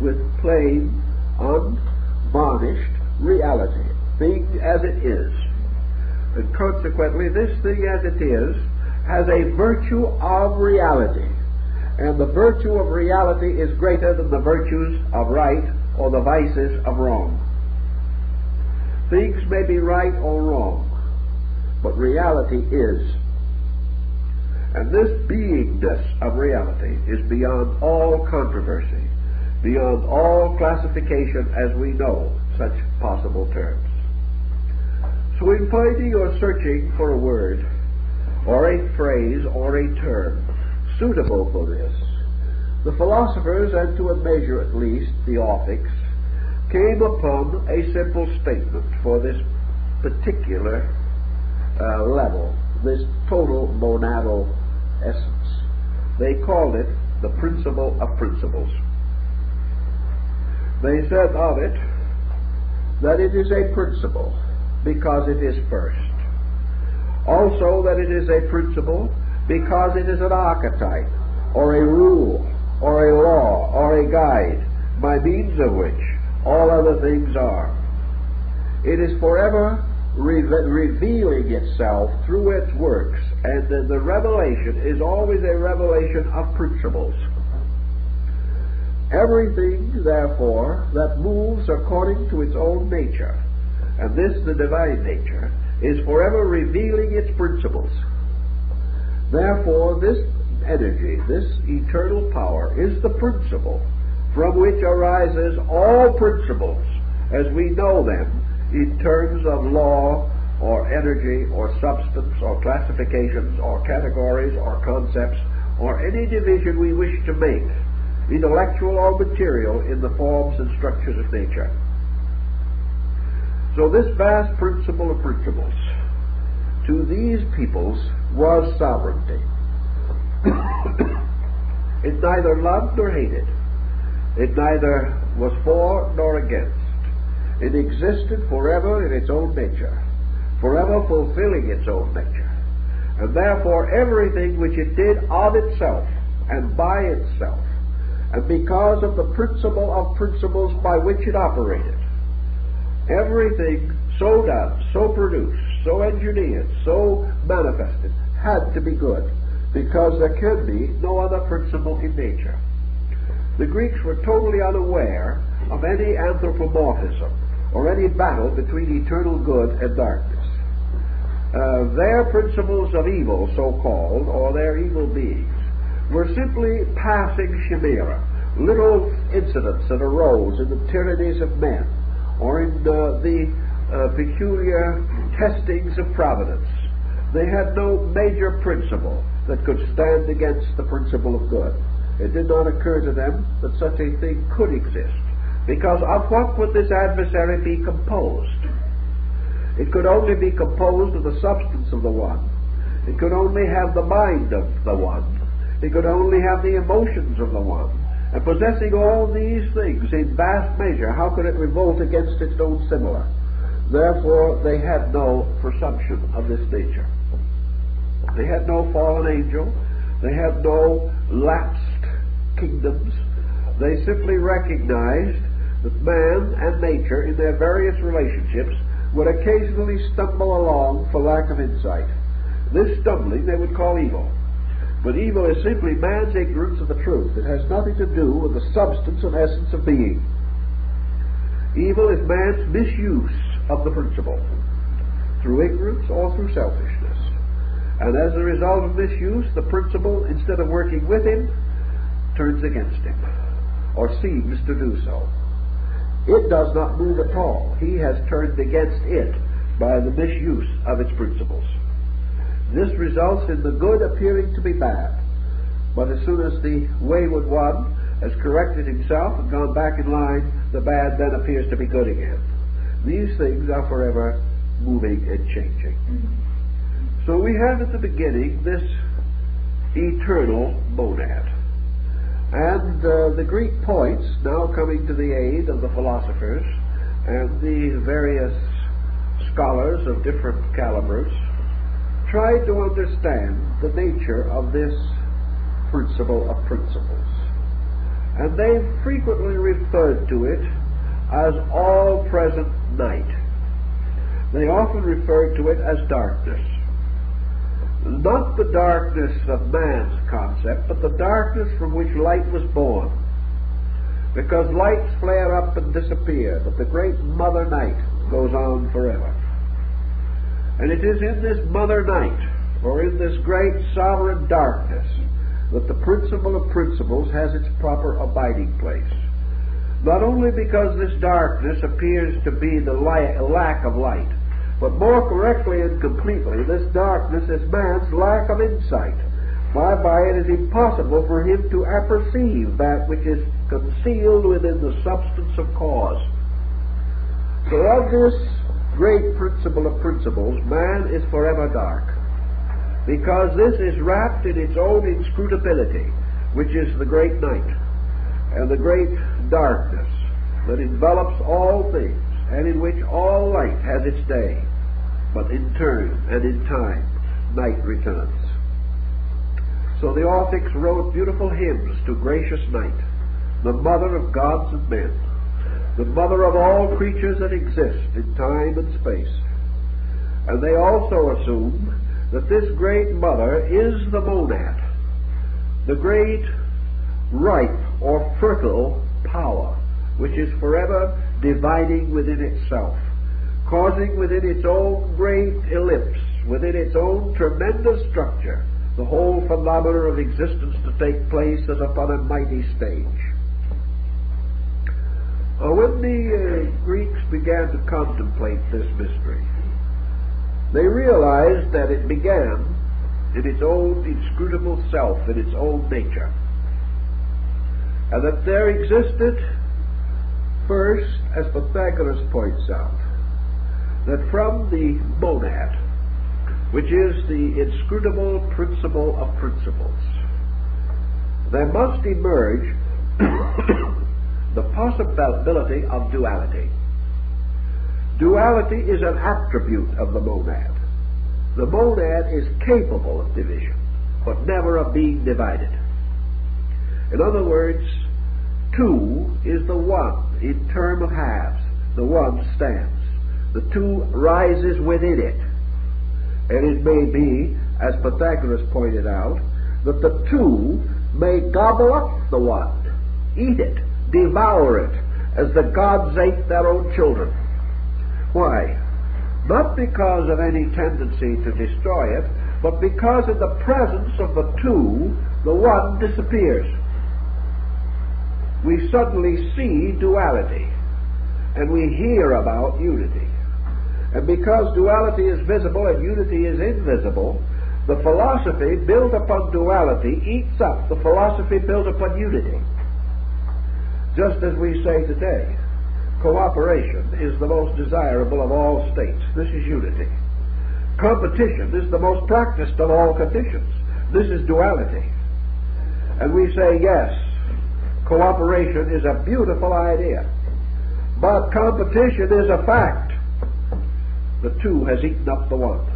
with plain, unvarnished reality, thing as it is. And consequently, this thing as it is has a virtue of reality. And the virtue of reality is greater than the virtues of right or the vices of wrong. Things may be right or wrong, but reality is. And this beingness of reality is beyond all controversy, beyond all classification as we know such possible terms. So in finding or searching for a word, or a phrase, or a term suitable for this, the philosophers, and to a measure at least the Orphics, came upon a simple statement for this particular level, this total monadal essence. They called it the principle of principles. They said of it that it is a principle because it is first. Also that it is a principle because it is an archetype, or a rule, or a law, or a guide, by means of which all other things are. It is forever revealing itself through its works, and the revelation is always a revelation of principles. Everything, therefore, that moves according to its own nature, and this the divine nature, is forever revealing its principles. Therefore, this energy, this eternal power, is the principle from which arises all principles as we know them in terms of law, or energy, or substance, or classifications, or categories, or concepts, or any division we wish to make, intellectual or material, in the forms and structures of nature. So this vast principle of principles, to these peoples, was sovereignty. It neither loved nor hated. It neither was for nor against. It existed forever in its own nature, forever fulfilling its own nature. And therefore everything which it did of itself and by itself, and because of the principle of principles by which it operated, everything so done, so produced, so engineered, so manifested, had to be good, because there can be no other principle in nature. The Greeks were totally unaware of any anthropomorphism, or any battle between eternal good and darkness. Their principles of evil, so-called, or their evil beings, were simply passing chimera, little incidents that arose in the tyrannies of men, or in the peculiar testings of providence. They had no major principle that could stand against the principle of good. It did not occur to them that such a thing could exist, because of what would this adversary be composed? It could only be composed of the substance of the one. It could only have the mind of the one. It could only have the emotions of the one. And possessing all these things in vast measure, how could it revolt against its own similar? Therefore, they had no presumption of this nature. They had no fallen angel. They had no lapsed kingdoms. They simply recognized that man and nature, in their various relationships, would occasionally stumble along for lack of insight. This stumbling they would call evil. But evil is simply man's ignorance of the truth. It has nothing to do with the substance and essence of being. Evil is man's misuse of the principle, through ignorance or through selfishness. And as a result of misuse, the principle, instead of working with him, turns against him, or seems to do so. It does not move at all. He has turned against it by the misuse of its principles. This results in the good appearing to be bad. But as soon as the wayward one has corrected himself and gone back in line, the bad then appears to be good again. These things are forever moving and changing. So we have at the beginning this eternal monad. And the Greek poets, now coming to the aid of the philosophers and the various scholars of different calibers, tried to understand the nature of this principle of principles. And they frequently referred to it as all-present night. They often referred to it as darkness. Not the darkness of man's concept, but the darkness from which light was born. Because lights flare up and disappear, but the great mother night goes on forever. And it is in this mother night, or in this great sovereign darkness, that the principle of principles has its proper abiding place. Not only because this darkness appears to be the lack of light, but more correctly and completely, this darkness is man's lack of insight, whereby it is impossible for him to apperceive that which is concealed within the substance of cause. So of this great principle of principles, man is forever dark, because this is wrapped in its own inscrutability, which is the great night, and the great darkness that envelops all things, and in which all light has its day, but in turn and in time night returns. So the Orphics wrote beautiful hymns to gracious night, the mother of gods and men, the mother of all creatures that exist in time and space. And they also assume that this great mother is the monad, the great ripe or fertile power, which is forever dividing within itself, causing within its own great ellipse, within its own tremendous structure, the whole phenomena of existence to take place as upon a mighty stage. When the Greeks began to contemplate this mystery, they realized that it began in its own inscrutable self, in its own nature, and that there existed first, as Pythagoras points out, that from the monad, which is the inscrutable principle of principles, there must emerge the possibility of duality. Duality is an attribute of the monad. The monad is capable of division, but never of being divided. In other words, two is the one in term of halves. The one stands. The two rises within it. And it may be, as Pythagoras pointed out, that the two may gobble up the one, eat it, devour it, as the gods ate their own children. Why? Not because of any tendency to destroy it, but because in the presence of the two, the one disappears. we suddenly see duality, and we hear about unity. And because duality is visible and unity is invisible, the philosophy built upon duality eats up the philosophy built upon unity. Just as we say today, cooperation is the most desirable of all states. This is unity. Competition is the most practiced of all conditions. This is duality. And we say, yes, cooperation is a beautiful idea, but competition is a fact. The two has eaten up the one,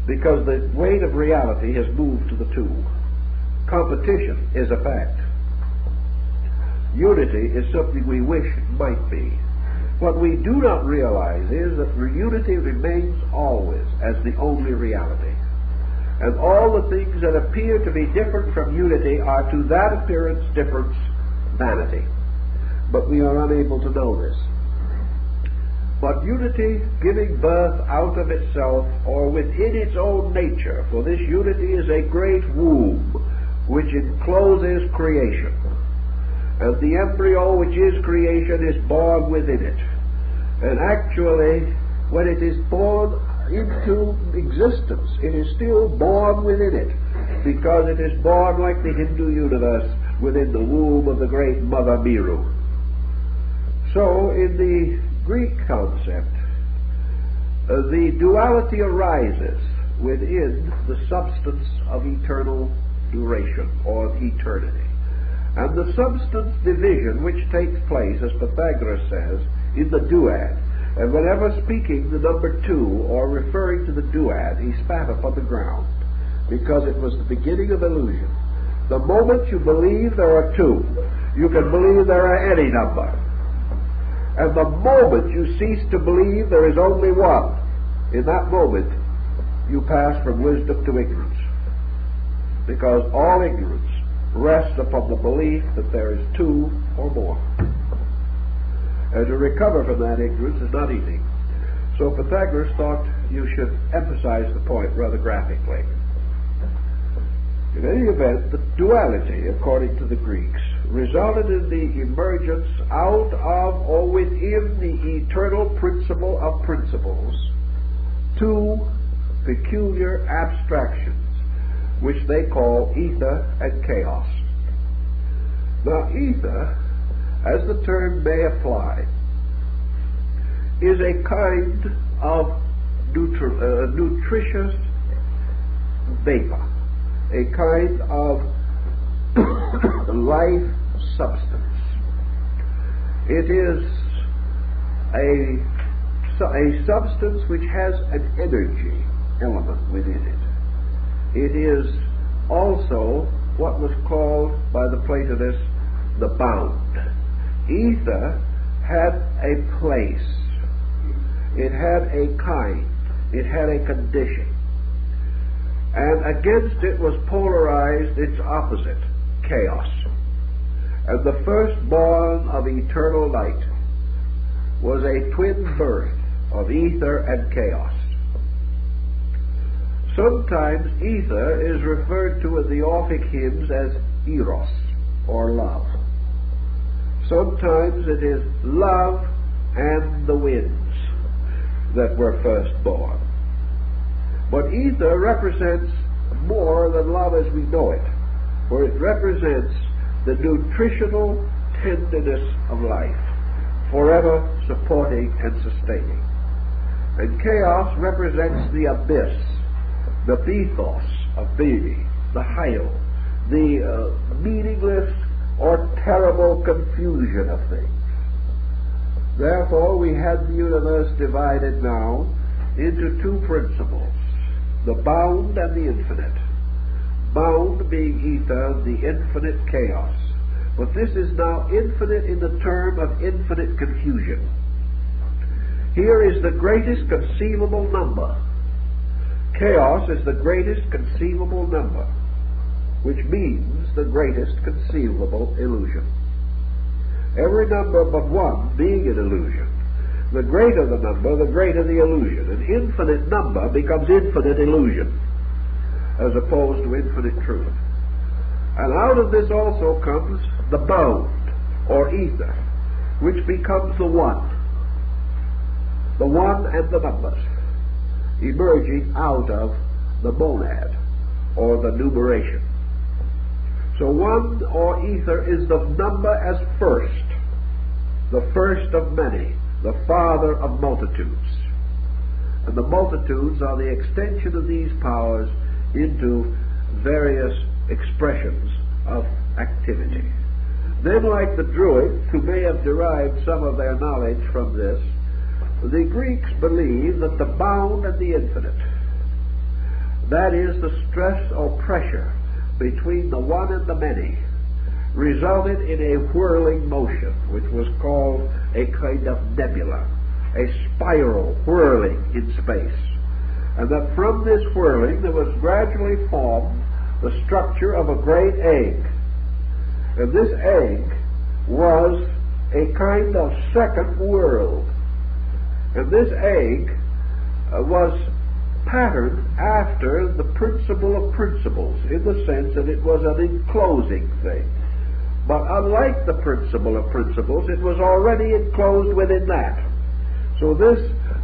because the weight of reality has moved to the two. Competition is a fact. Unity is something we wish it might be. What we do not realize is that unity remains always as the only reality. And all the things that appear to be different from unity are to that appearance difference vanity. But we are unable to know this. But unity giving birth out of itself or within its own nature, for this unity is a great womb which encloses creation. And the embryo which is creation is born within it. And actually, when it is born into existence, it is still born within it, because it is born like the Hindu universe within the womb of the great Mother Meru. So, in the Greek concept, the duality arises within the substance of eternal duration, or eternity. And the substance division which takes place, as Pythagoras says, in the duad. And whenever speaking the number 2 or referring to the duad, he spat upon the ground, because it was the beginning of illusion. The moment you believe there are 2, you can believe there are any number. And the moment you cease to believe there is only 1, in that moment you pass from wisdom to ignorance. Because all ignorance rests upon the belief that there is 2 or more. And to recover from that ignorance is not easy. So Pythagoras thought you should emphasize the point rather graphically. In any event, the duality, according to the Greeks, resulted in the emergence out of or within the eternal principle of principles 2 peculiar abstractions, which they call ether and chaos. Now, ether, as the term may apply, is a kind of nutritious vapor, a kind of life substance. It is a substance which has an energy element within it. It is also what was called by the Platonists the bound. Ether had a place, it had a kind, it had a condition, and against it was polarized its opposite, chaos. And the firstborn of eternal light was a twin birth of ether and chaos. Sometimes ether is referred to in the Orphic hymns as eros, or love. Sometimes it is love and the winds that were first born. But ether represents more than love as we know it, for it represents the nutritional tenderness of life, forever supporting and sustaining. And chaos represents the abyss, the pathos of being, the hyle, the meaningless or terrible confusion of things. Therefore, we have the universe divided now into 2 principles, the bound and the infinite. Bound being ether, the infinite chaos. But this is now infinite in the term of infinite confusion. Here is the greatest conceivable number. Chaos is the greatest conceivable number, which means the greatest conceivable illusion. Every number but 1 being an illusion. The greater the number, the greater the illusion. An infinite number becomes infinite illusion, as opposed to infinite truth. And out of this also comes the bound, or ether, which becomes the one and the numbers, emerging out of the monad, or the numeration. So one, or ether, is the number as first, the first of many, the father of multitudes. And the multitudes are the extension of these powers into various expressions of activity. Then, like the Druids, who may have derived some of their knowledge from this, the Greeks believe that the bound and the infinite, that is, the stress or pressure between the one and the many, resulted in a whirling motion, which was called a kind of nebula, a spiral whirling in space. And that from this whirling there was gradually formed the structure of a great egg. And this egg was a kind of second world. And this egg was patterned after the principle of principles, in the sense that it was an enclosing thing. But unlike the principle of principles, it was already enclosed within that. So this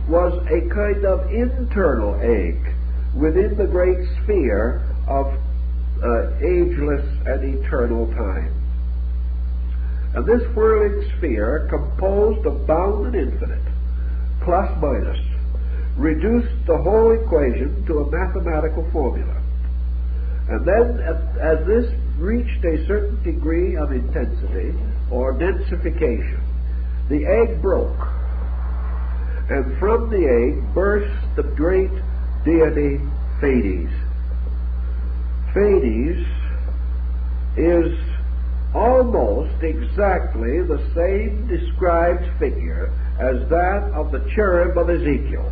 was a kind of internal egg within the great sphere of ageless and eternal time. And this whirling sphere, composed of bound and infinite, plus minus, reduced the whole equation to a mathematical formula. And then, as this reached a certain degree of intensity, or densification, the egg broke. And from the egg burst the great deity Pleiades. Pleiades is almost exactly the same described figure as that of the cherub of Ezekiel.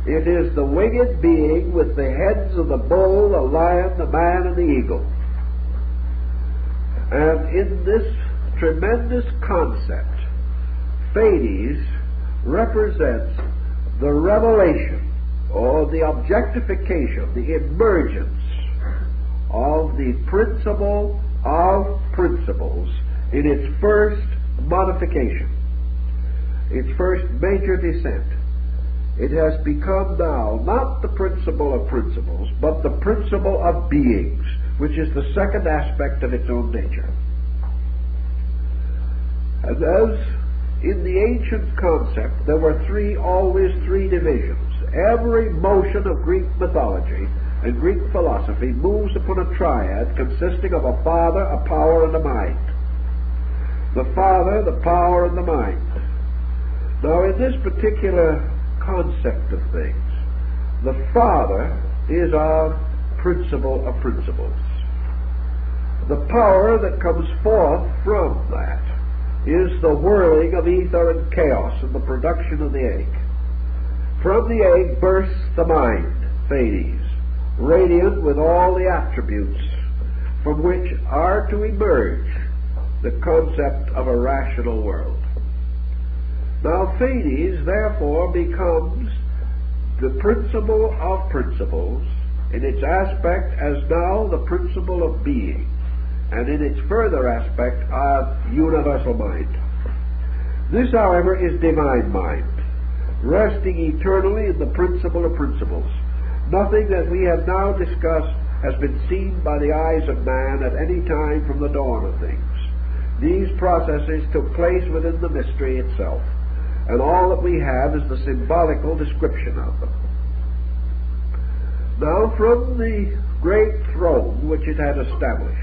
It is the winged being with the heads of the bull, the lion, the man, and the eagle. And in this tremendous concept, Pleiades represents the revelation, or the objectification, the emergence of the principle of principles in its first modification, its first major descent. It has become now not the principle of principles, but the principle of beings, which is the second aspect of its own nature. And as in the ancient concept there were always three divisions. Every motion of Greek mythology and Greek philosophy moves upon a triad consisting of a father, a power, and a mind. The father, the power, and the mind. Now, in this particular concept of things, the father is our principle of principles. The power that comes forth from that is the whirling of ether and chaos and the production of the egg. From the egg bursts the mind, Pleiades, radiant with all the attributes from which are to emerge the concept of a rational world. Now, Pleiades, therefore, becomes the principle of principles in its aspect as now the principle of being, and in its further aspect of universal mind. This, however, is divine mind, resting eternally in the principle of principles. Nothing that we have now discussed has been seen by the eyes of man at any time from the dawn of things. These processes took place within the mystery itself, and all that we have is the symbolical description of them. Now, from the great throne which it had established,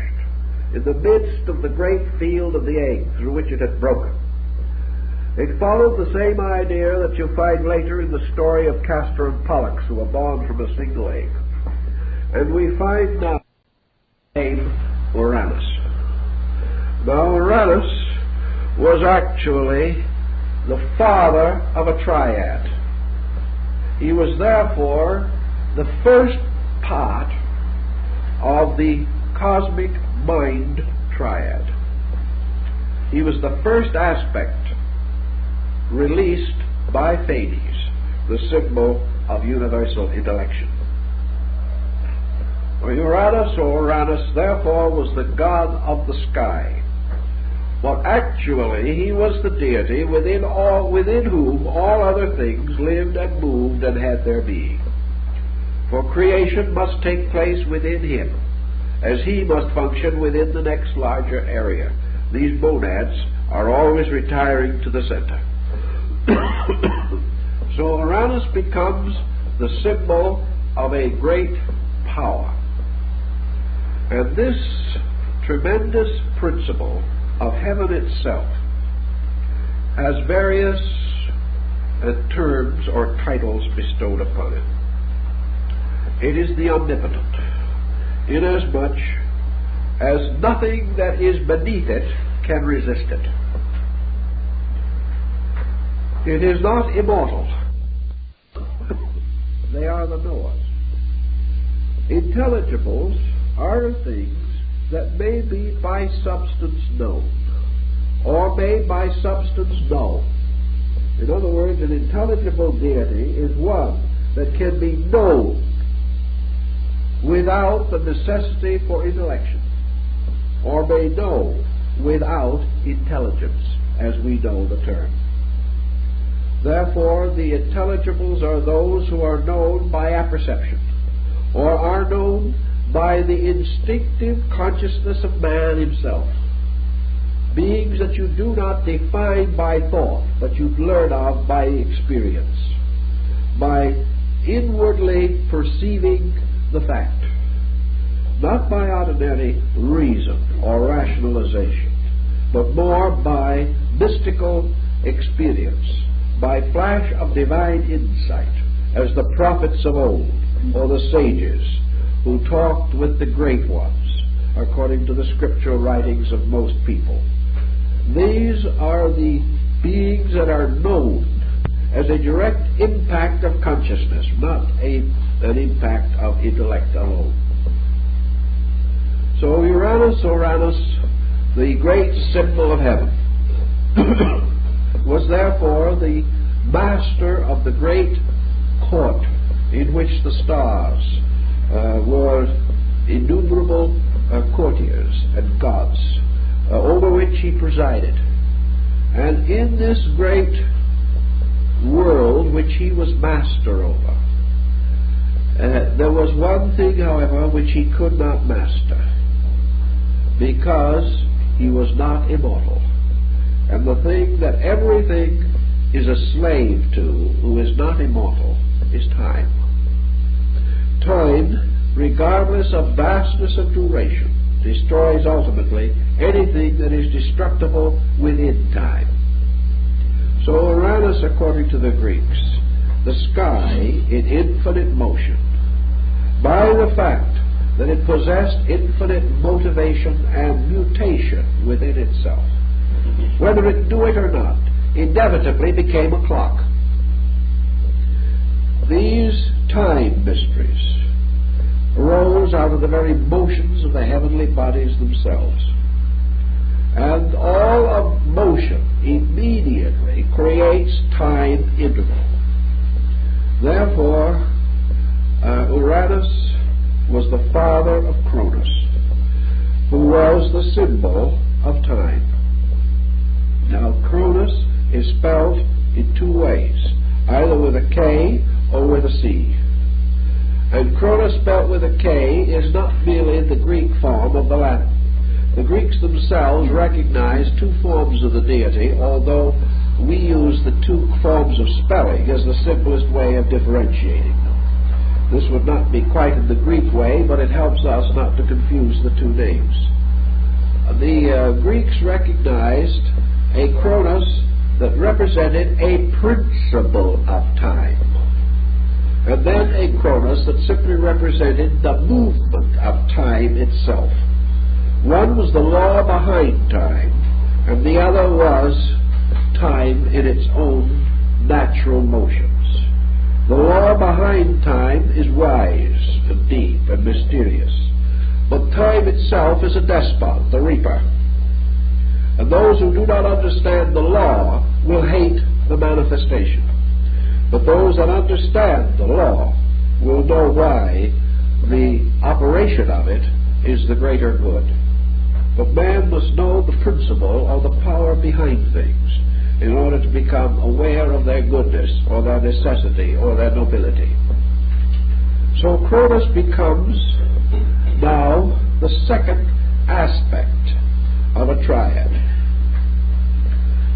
in the midst of the great field of the egg through which it had broken, it followed the same idea that you'll find later in the story of Castor and Pollux, who were born from a single egg. And we find now the name Uranus. Now, Uranus was actually the father of a triad. He was therefore the first part of the cosmic mind triad. He was the first aspect released by Pleiades, the symbol of universal intellection. Uranus, therefore, was the god of the sky. But actually, he was the deity within whom all other things lived and moved and had their being. For creation must take place within him, as he must function within the next larger area. These monads are always retiring to the center. So Uranus becomes the symbol of a great power. And this tremendous principle of heaven itself has various terms or titles bestowed upon it. It is the omnipotent, inasmuch as nothing that is beneath it can resist it. It is not immortal. They are the knowers. Intelligibles are things that may be by substance known, or may by substance know. In other words, an intelligible deity is one that can be known without the necessity for intellection, or may know without intelligence, as we know the term. Therefore, the intelligibles are those who are known by apperception, or are known by the instinctive consciousness of man himself. Beings that you do not define by thought, but you learn of by experience, by inwardly perceiving the fact, not by ordinary reason or rationalization, but more by mystical experience, by flash of divine insight, as the prophets of old, or the sages, who talked with the great ones, according to the scriptural writings of most people. These are the beings that are known as a direct impact of consciousness, not an impact of intellect alone. So Uranus, the great symbol of heaven, was therefore the master of the great court in which the stars were innumerable courtiers and gods over which he presided. And in this great world which he was master over, there was one thing, however, which he could not master, because he was not immortal. And the thing that everything is a slave to who is not immortal is time. Time, regardless of vastness of duration, destroys ultimately anything that is destructible within time. So Uranus, according to the Greeks, the sky in infinite motion, by the fact that it possessed infinite motivation and mutation within itself, whether it knew it or not, inevitably became a clock. These time mysteries arose out of the very motions of the heavenly bodies themselves. And all of motion immediately creates time interval. Therefore, Uranus was the father of Cronus, who was the symbol of time. Now, Cronus is spelled in two ways, either with a K or with a C. And Cronus spelled with a K is not merely the Greek form of the Latin. The Greeks themselves recognized two forms of the deity, although we use the two forms of spelling as the simplest way of differentiating them. This would not be quite in the Greek way, but it helps us not to confuse the two names. The Greeks recognized a Cronus that represented a principle of time, and then a Cronus that simply represented the movement of time itself. One was the law behind time, and the other was time in its own natural motions. The law behind time is wise and deep and mysterious, but time itself is a despot, the reaper. And those who do not understand the law will hate the manifestation. But those that understand the law will know why the operation of it is the greater good. But man must know the principle or the power behind things in order to become aware of their goodness or their necessity or their nobility. So Cronus becomes now the second aspect of a triad.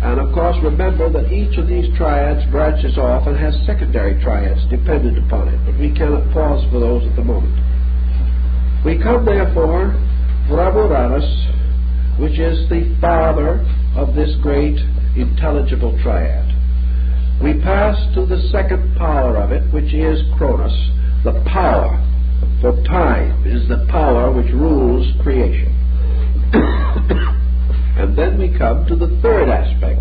And of course, remember that each of these triads branches off and has secondary triads dependent upon it, but we cannot pause for those at the moment. We come therefore from Uranus, which is the father of this great intelligible triad. We pass to the second power of it, which is Cronus, the power, for time is the power which rules creation. And then we come to the third aspect,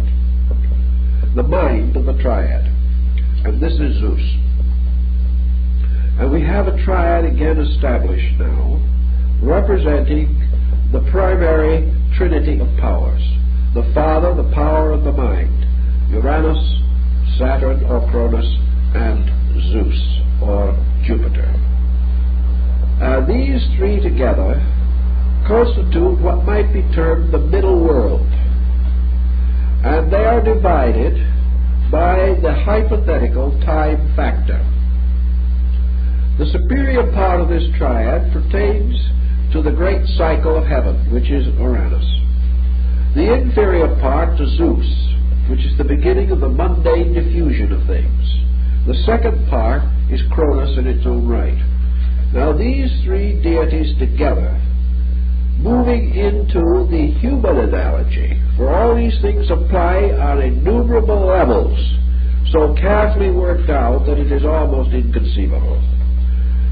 the mind of the triad, and this is Zeus. And we have a triad again established now, representing the primary trinity of powers, the Father, the power, and the mind, Uranus, Saturn or Cronus, and Zeus or Jupiter. These three together constitute what might be termed the middle world, and they are divided by the hypothetical time factor. The superior part of this triad pertains to the great cycle of heaven, which is Uranus. The inferior part to Zeus, which is the beginning of the mundane diffusion of things. The second part is Cronus in its own right. Now these three deities together, moving into the human analogy, for all these things apply on innumerable levels, so carefully worked out that it is almost inconceivable.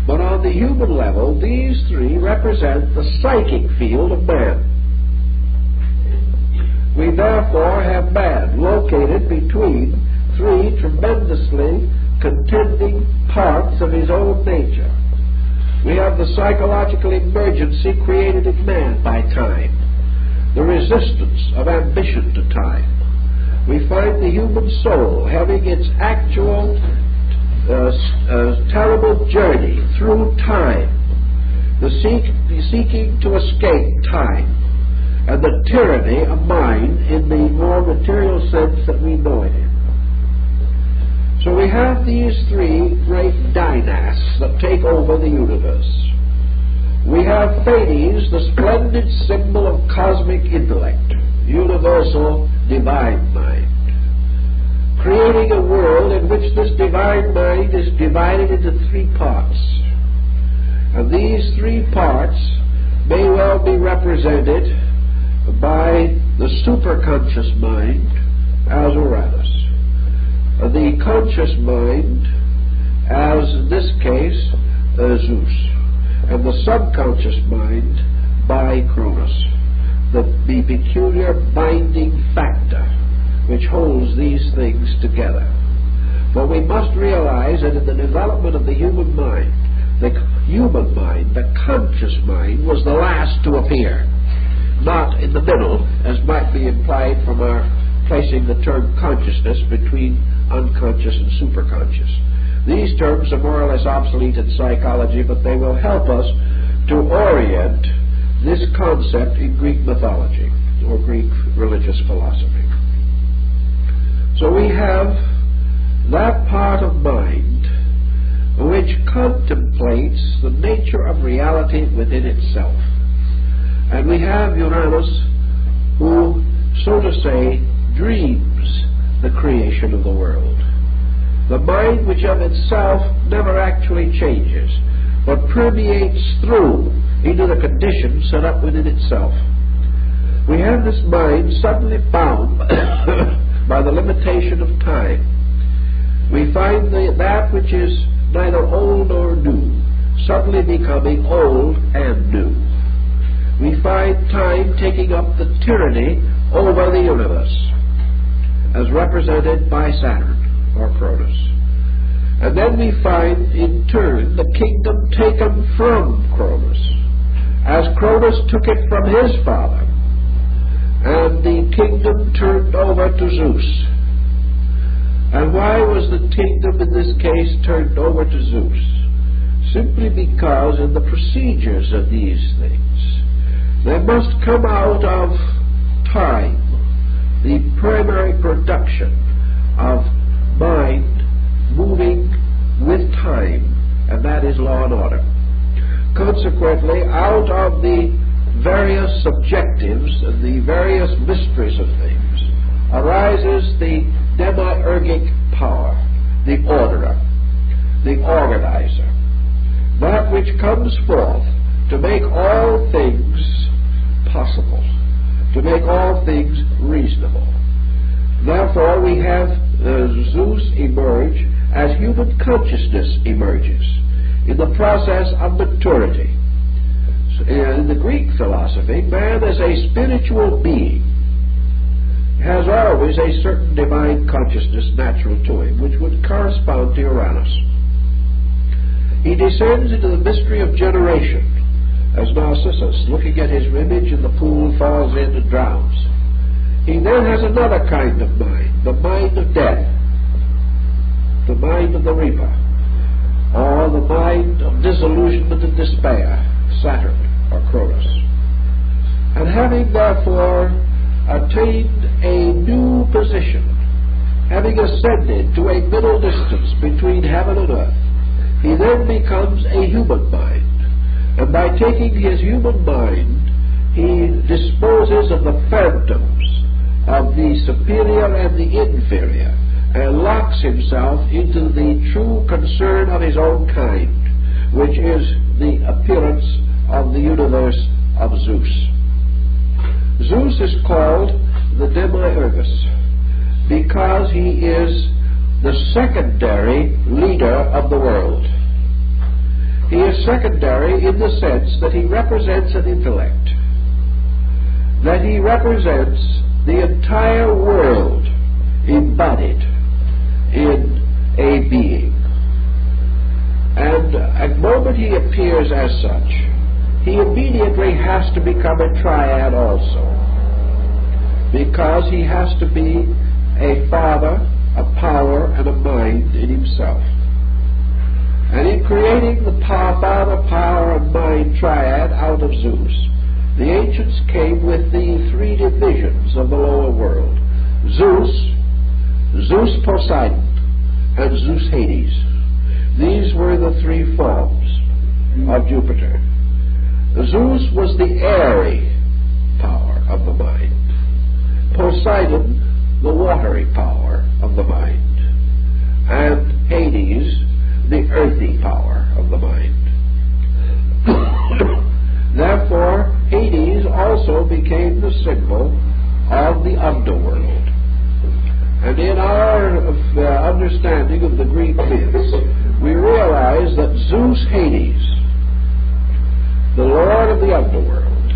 But on the human level, these three represent the psychic field of man. We therefore have man located between three tremendously contending parts of his own nature. We have the psychological emergency created in man by time, the resistance of ambition to time. We find the human soul having its actual terrible journey through time, the seeking to escape time, and the tyranny of mind in the more material sense that we know it in. So we have these three great dynasts that take over the universe. We have Thales, the splendid symbol of cosmic intellect, universal divine mind, creating a world in which this divine mind is divided into three parts. And these three parts may well be represented by the superconscious mind as Uranus, the conscious mind as, in this case, Zeus, and the subconscious mind by Cronus, the peculiar binding factor which holds these things together. For we must realize that in the development of the human mind, the conscious mind, was the last to appear, not in the middle, as might be implied from our placing the term consciousness between unconscious and superconscious. These terms are more or less obsolete in psychology, but they will help us to orient this concept in Greek mythology or Greek religious philosophy. So we have that part of mind which contemplates the nature of reality within itself. And we have Uranus, who, so to say, dreams the creation of the world. The mind which of itself never actually changes, but permeates through into the conditions set up within itself. We have this mind suddenly bound by the limitation of time. We find that which is neither old nor new suddenly becoming old and new. We find time taking up the tyranny over the universe, as represented by Saturn or Cronus. And then we find, in turn, the kingdom taken from Cronus, as Cronus took it from his father, and the kingdom turned over to Zeus. And why was the kingdom in this case turned over to Zeus? simply because in the procedures of these things, they must come out of time, the primary production of mind moving with time, and that is law and order. Consequently, out of the various subjectives and the various mysteries of things arises the demiurgic power, the orderer, the organizer, that which comes forth to make all things possible, to make all things reasonable. Therefore, we have Zeus emerge as human consciousness emerges in the process of maturity. So in the Greek philosophy, man as a spiritual being has always a certain divine consciousness natural to him, which would correspond to Uranus. He descends into the mystery of generation, as Narcissus, looking at his image in the pool, falls in and drowns. He then has another kind of mind, the mind of death, the mind of the reaper, or the mind of disillusionment and despair, Saturn or Cronus. And having therefore attained a new position, having ascended to a middle distance between heaven and earth, he then becomes a human mind. And by taking his human mind, he disposes of the phantoms of the superior and the inferior, and locks himself into the true concern of his own kind, which is the appearance of the universe of Zeus. Zeus is called the Demiurgus because he is the secondary leader of the world. He is secondary in the sense that he represents an intellect, that he represents the entire world embodied in a being. And at the moment he appears as such, he immediately has to become a triad also, because he has to be a father, a power, and a mind in himself. And in creating the father, power, and mind triad out of Zeus, the ancients came with the three divisions of the lower world: Zeus Poseidon, and Zeus Hades. These were the three forms of Jupiter. Zeus was the airy power of the mind, Poseidon the watery power of the mind, and Hades the earthy power of the mind. Therefore, Hades also became the symbol of the underworld. And in our understanding of the Greek myths, we realize that Zeus Hades, the lord of the underworld,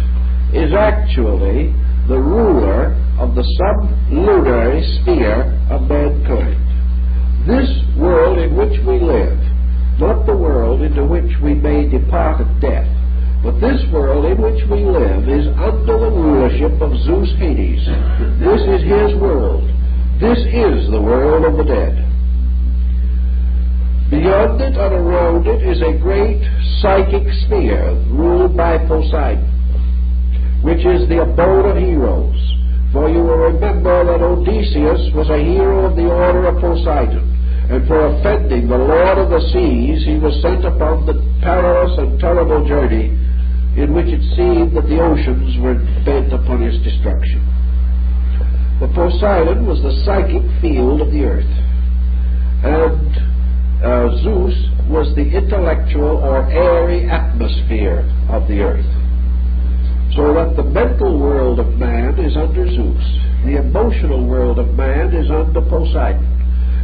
is actually the ruler of the sublunary sphere of mankind. This world in which we live, not the world into which we may depart at death, but this world in which we live is under the rulership of Zeus Hades. This is his world. This is the world of the dead. Beyond it and around it is a great psychic sphere ruled by Poseidon, which is the abode of heroes. For you will remember that Odysseus was a hero of the order of Poseidon, and for offending the Lord of the Seas, he was sent upon the perilous and terrible journey in which it seemed that the oceans were bent upon his destruction. But Poseidon was the psychic field of the earth, and Zeus was the intellectual or airy atmosphere of the earth. So that the mental world of man is under Zeus, the emotional world of man is under Poseidon,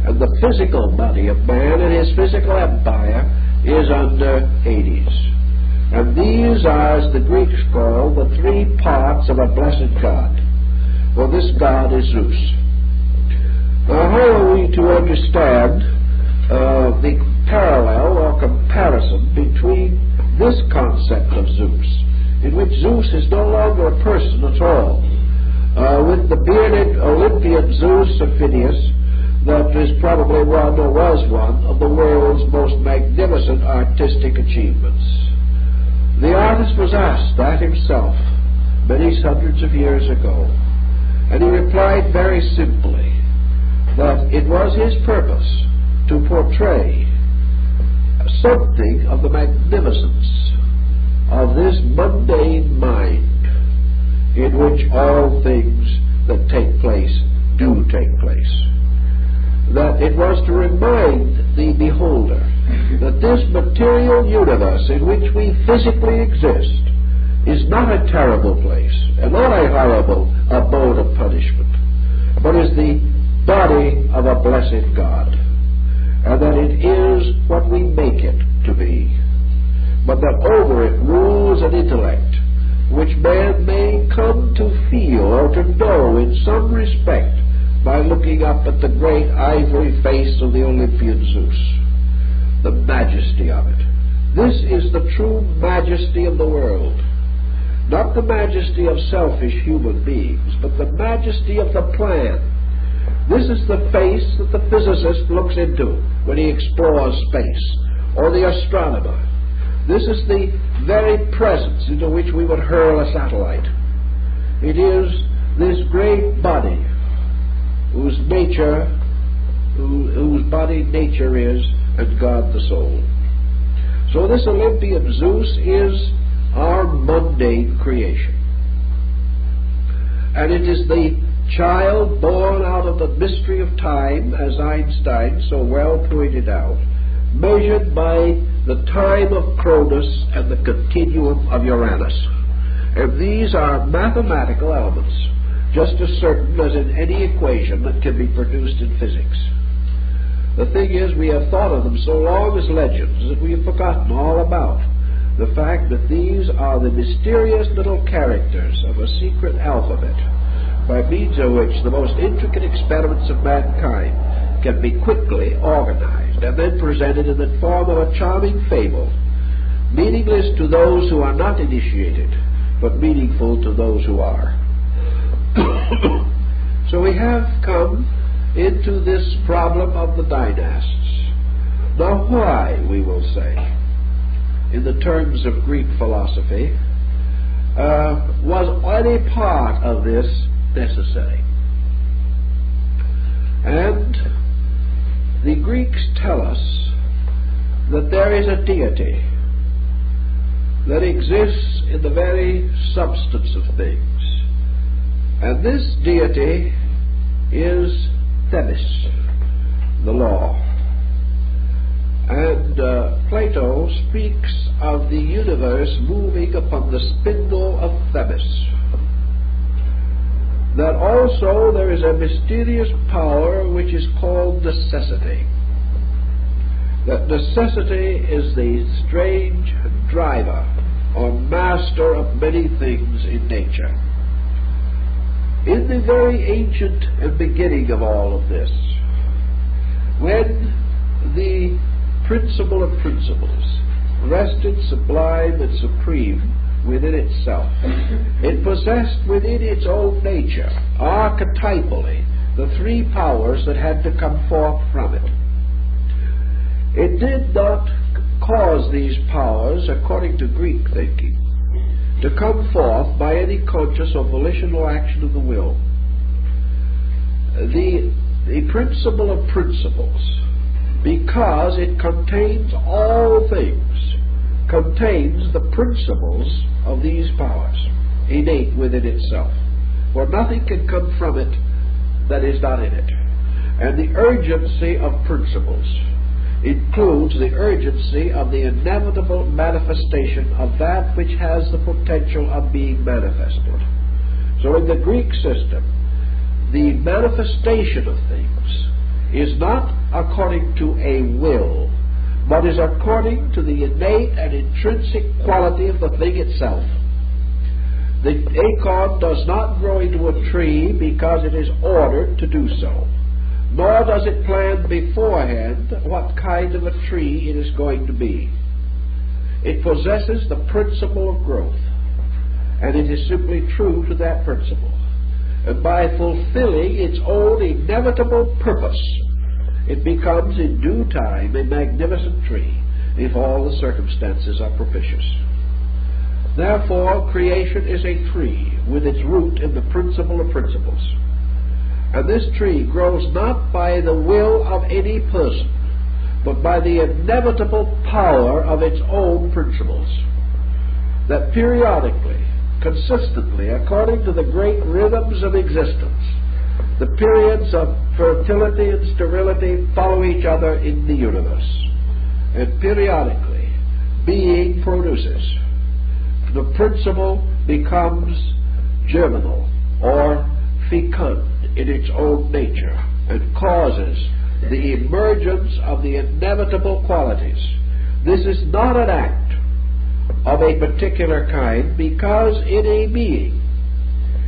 and the physical body of man and his physical empire is under Hades. And these are, as the Greeks call, the three parts of a blessed God. For this God is Zeus. Now, how are we to understand the parallel or comparison between this concept of Zeus, in which Zeus is no longer a person at all, with the bearded Olympian Zeus of Phidias, that is probably one, or was one, of the world's most magnificent artistic achievements. The artist was asked that himself many hundreds of years ago, and he replied very simply that it was his purpose to portray something of the magnificence of this mundane mind in which all things that take place do take place. That it was to remind the beholder that this material universe in which we physically exist is not a terrible place and not a horrible abode of punishment, but is the body of a blessed God, and that it is what we make it to be, but that over it rules an intellect which man may come to feel or to know in some respect by looking up at the great ivory face of the Olympian Zeus, the majesty of it. This is the true majesty of the world, not the majesty of selfish human beings, but the majesty of the plan. This is the face that the physicist looks into when he explores space, or the astronomer. This is the very presence into which we would hurl a satellite. It is this great body whose body nature is, and God the soul. So this Olympian Zeus is our mundane creation. And it is the child born out of the mystery of time, as Einstein so well pointed out, measured by the time of Cronus and the continuum of Uranus. And these are mathematical elements, just as certain as in any equation that can be produced in physics. The thing is, we have thought of them so long as legends that we have forgotten all about the fact that these are the mysterious little characters of a secret alphabet, by means of which the most intricate experiments of mankind can be quickly organized and then presented in the form of a charming fable, meaningless to those who are not initiated, but meaningful to those who are. So we have come into this problem of the dynasts. Now why, we will say, in the terms of Greek philosophy, was any part of this necessary? And the Greeks tell us that there is a deity that exists in the very substance of things. And this deity is Themis, the law. And Plato speaks of the universe moving upon the spindle of Themis. That also there is a mysterious power which is called necessity. That necessity is the strange driver or master of many things in nature. In the very ancient beginning of all of this, when the principle of principles rested sublime and supreme within itself, it possessed within its own nature, archetypally, the three powers that had to come forth from it. It did not cause these powers, according to Greek thinking, to come forth by any conscious or volitional action of the will. The principle of principles, because it contains all things, contains the principles of these powers, innate within itself. For nothing can come from it that is not in it. And the urgency of principles includes the urgency of the inevitable manifestation of that which has the potential of being manifested. So in the Greek system, the manifestation of things is not according to a will, but is according to the innate and intrinsic quality of the thing itself. The acorn does not grow into a tree because it is ordered to do so, nor does it plan beforehand what kind of a tree it is going to be. It possesses the principle of growth, and it is simply true to that principle. And by fulfilling its own inevitable purpose, it becomes in due time a magnificent tree if all the circumstances are propitious. Therefore, creation is a tree with its root in the principle of principles. And this tree grows not by the will of any person, but by the inevitable power of its own principles, that periodically, consistently, according to the great rhythms of existence, the periods of fertility and sterility follow each other in the universe, and periodically being produces. The principle becomes germinal or fecund in its own nature and causes the emergence of the inevitable qualities. This is not an act of a particular kind, because in a being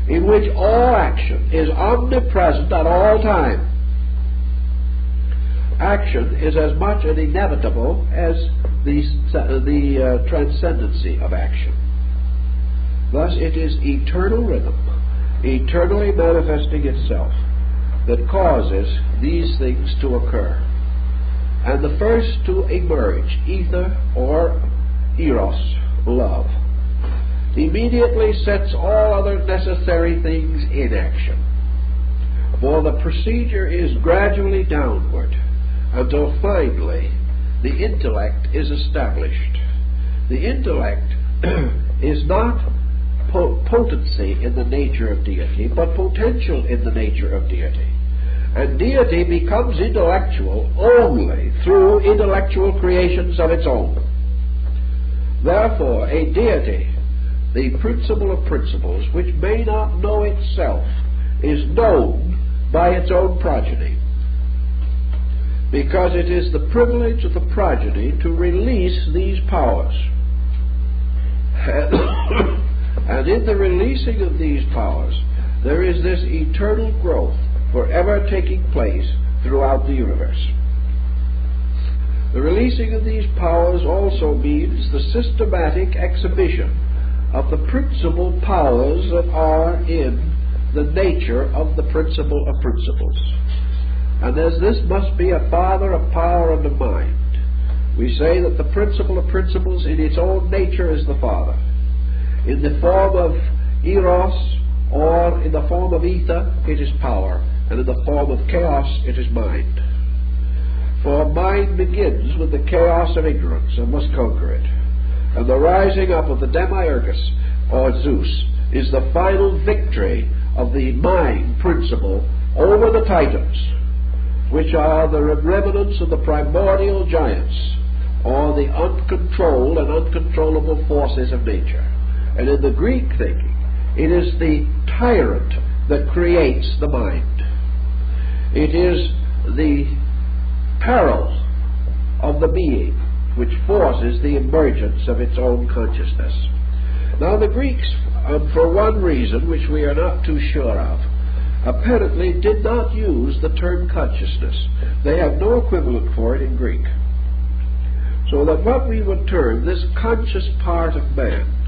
in which all action is omnipresent at all time, action is as much an inevitable as the transcendency of action. Thus it is eternal rhythm, eternally manifesting itself, that causes these things to occur. And the first to emerge, ether or eros, love, immediately sets all other necessary things in action. For the procedure is gradually downward until finally the intellect is established. The intellect is not potency in the nature of deity, but potential in the nature of deity. And deity becomes intellectual only through intellectual creations of its own. Therefore, a deity, the principle of principles, which may not know itself, is known by its own progeny, because it is the privilege of the progeny to release these powers. And in the releasing of these powers, there is this eternal growth forever taking place throughout the universe. The releasing of these powers also means the systematic exhibition of the principal powers that are in the nature of the principle of principles. And as this must be a father of power and of mind, we say that the principle of principles in its own nature is the father. In the form of eros or in the form of ether, it is power, and in the form of chaos, it is mind. For mind begins with the chaos of ignorance and must conquer it. And the rising up of the demiurgus, or Zeus, is the final victory of the mind principle over the Titans, which are the remnants of the primordial giants, or the uncontrolled and uncontrollable forces of nature. And in the Greek thinking, it is the tyrant that creates the mind. It is the peril of the being which forces the emergence of its own consciousness. Now the Greeks, for one reason which we are not too sure of, apparently did not use the term consciousness. They have no equivalent for it in Greek. So that what we would term this conscious part of man,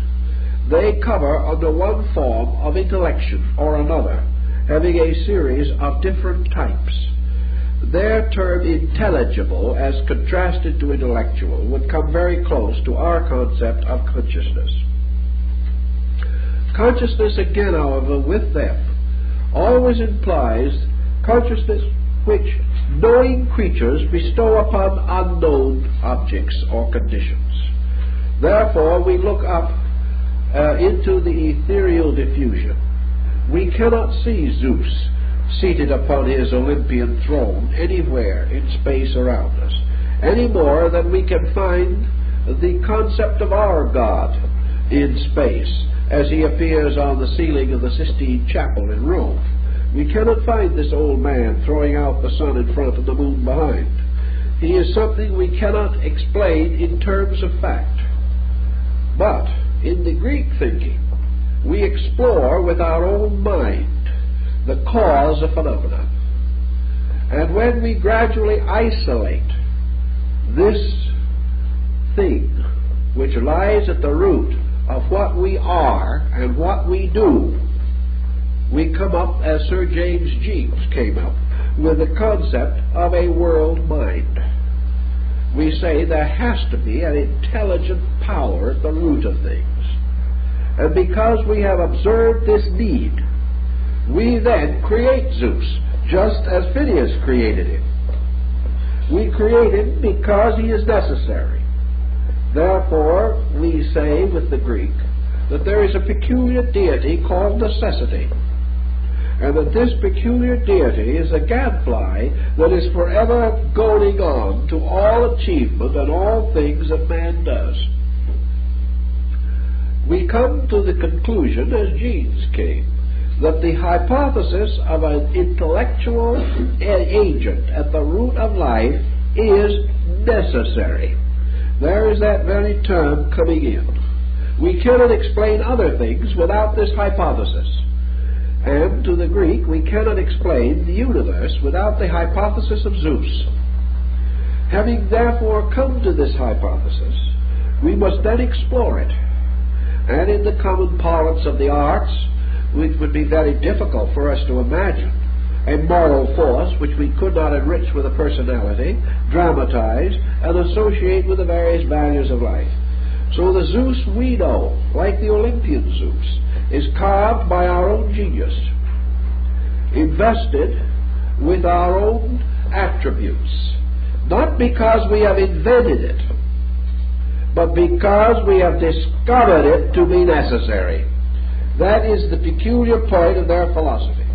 they cover under one form of intellection or another, having a series of different types. Their term intelligible, as contrasted to intellectual, would come very close to our concept of consciousness. Consciousness, again, however, with them, always implies consciousness which knowing creatures bestow upon unknown objects or conditions. Therefore, we look up into the ethereal diffusion. We cannot see Zeus seated upon his Olympian throne anywhere in space around us, any more than we can find the concept of our God in space as he appears on the ceiling of the Sistine Chapel in Rome. We cannot find this old man throwing out the sun in front and the moon behind. He is something we cannot explain in terms of fact. But in the Greek thinking, we explore with our own mind the cause of phenomena. And when we gradually isolate this thing which lies at the root of what we are and what we do, we come up, as Sir James Jeeves came up, with the concept of a world mind. We say there has to be an intelligent power at the root of things. And because we have observed this need, we then create Zeus, just as Phineas created him. We create him because he is necessary. Therefore, we say with the Greek that there is a peculiar deity called necessity, and that this peculiar deity is a gadfly that is forever going on to all achievement and all things that man does. We come to the conclusion, as Genes came, that the hypothesis of an intellectual agent at the root of life is necessary. There is that very term coming in. We cannot explain other things without this hypothesis. And to the Greek, we cannot explain the universe without the hypothesis of Zeus. Having therefore come to this hypothesis, we must then explore it. And in the common parlance of the arts, which would be very difficult for us to imagine, a moral force which we could not enrich with a personality, dramatize, and associate with the various values of life. So the Zeus we know, like the Olympian Zeus, is carved by our own genius, invested with our own attributes, not because we have invented it, but because we have discovered it to be necessary. That is the peculiar point of their philosophy,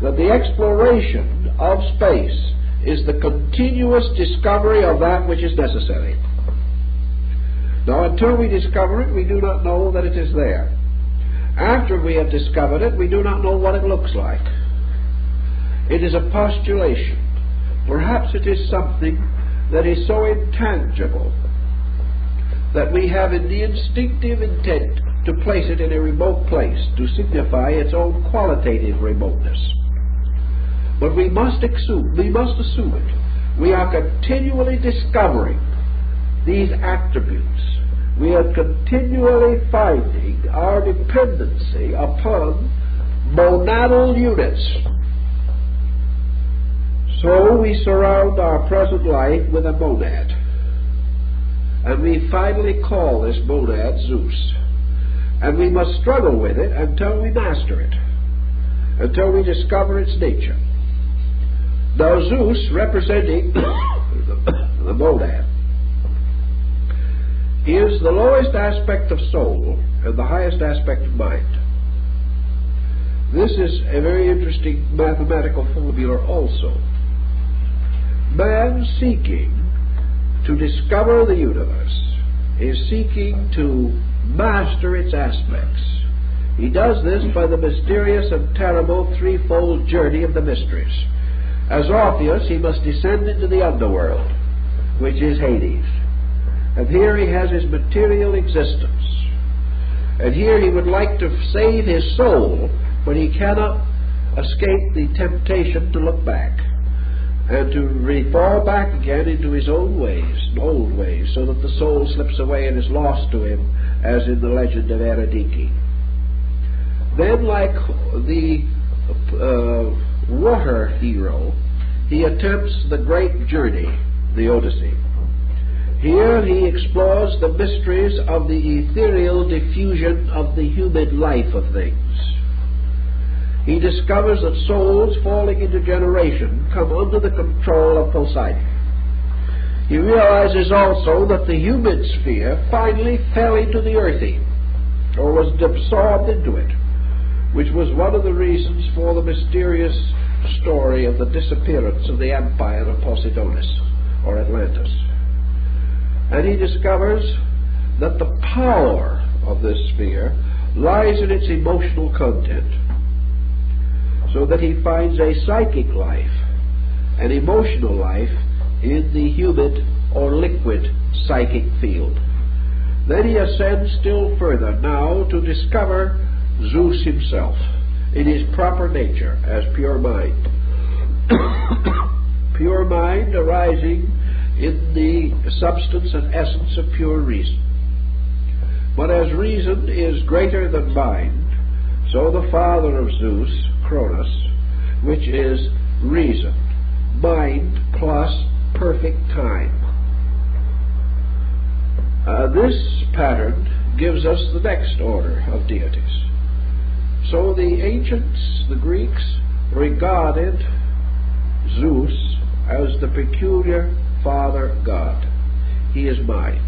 that the exploration of space is the continuous discovery of that which is necessary. Now, until we discover it, we do not know that it is there. After we have discovered it, we do not know what it looks like. It is a postulation. Perhaps it is something that is so intangible that we have in the instinctive intent to place it in a remote place to signify its own qualitative remoteness. But we must assume it. We are continually discovering these attributes. We are continually finding our dependency upon monadal units. So we surround our present life with a monad, and we finally call this monad Zeus. And we must struggle with it until we master it, until we discover its nature. Now Zeus, representing the monad, is the lowest aspect of soul and the highest aspect of mind. This is a very interesting mathematical formula also. Man seeking to discover the universe is seeking to master its aspects. He does this by the mysterious and terrible threefold journey of the mysteries. As Orpheus, he must descend into the underworld, which is Hades. And here he has his material existence. And here he would like to save his soul, but he cannot escape the temptation to look back and to fall back again into his own ways, old ways, so that the soul slips away and is lost to him, as in the legend of Eurydice. Then, like the water hero, he attempts the great journey, the Odyssey. Here he explores the mysteries of the ethereal diffusion of the human life of things. He discovers that souls falling into generation come under the control of Poseidon. He realizes also that the human sphere finally fell into the earthy, or was absorbed into it, which was one of the reasons for the mysterious story of the disappearance of the empire of Poseidonus, or Atlantis. And he discovers that the power of this sphere lies in its emotional content, so that he finds a psychic life, an emotional life, in the humid or liquid psychic field. Then he ascends still further now to discover Zeus himself in his proper nature as pure mind. Pure mind arising in the substance and essence of pure reason. But as reason is greater than mind, so the father of Zeus, Cronus, which is reason, mind plus perfect time. This pattern gives us the next order of deities. So the ancients, the Greeks, regarded Zeus as the peculiar father god. He is mind.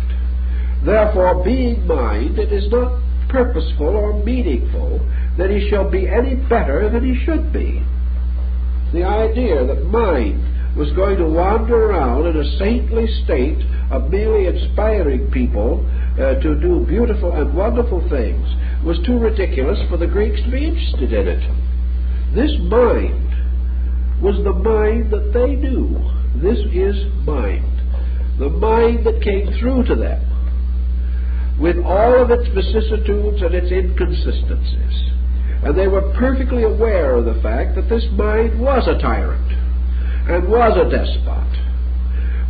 Therefore, being mind, it is not purposeful or meaningful that he shall be any better than he should be. The idea that mind was going to wander around in a saintly state of merely inspiring people to do beautiful and wonderful things was too ridiculous for the Greeks to be interested in it. This mind was the mind that they knew. This is mind. The mind that came through to them with all of its vicissitudes and its inconsistencies. And they were perfectly aware of the fact that this mind was a tyrant and was a despot,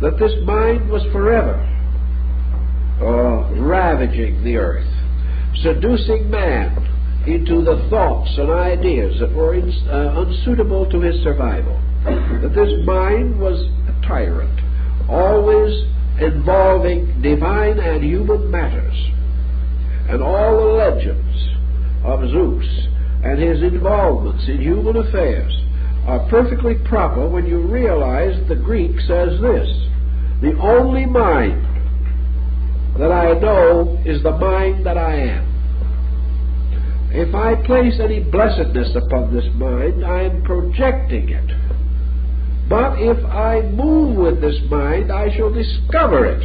that this mind was forever ravaging the earth, seducing man into the thoughts and ideas that were unsuitable to his survival, that this mind was a tyrant, always involving divine and human matters. And all the legends of Zeus and his involvements in human affairs are perfectly proper when you realize the Greek says this: the only mind that I know is the mind that I am. If I place any blessedness upon this mind, I am projecting it. But if I move with this mind, I shall discover it.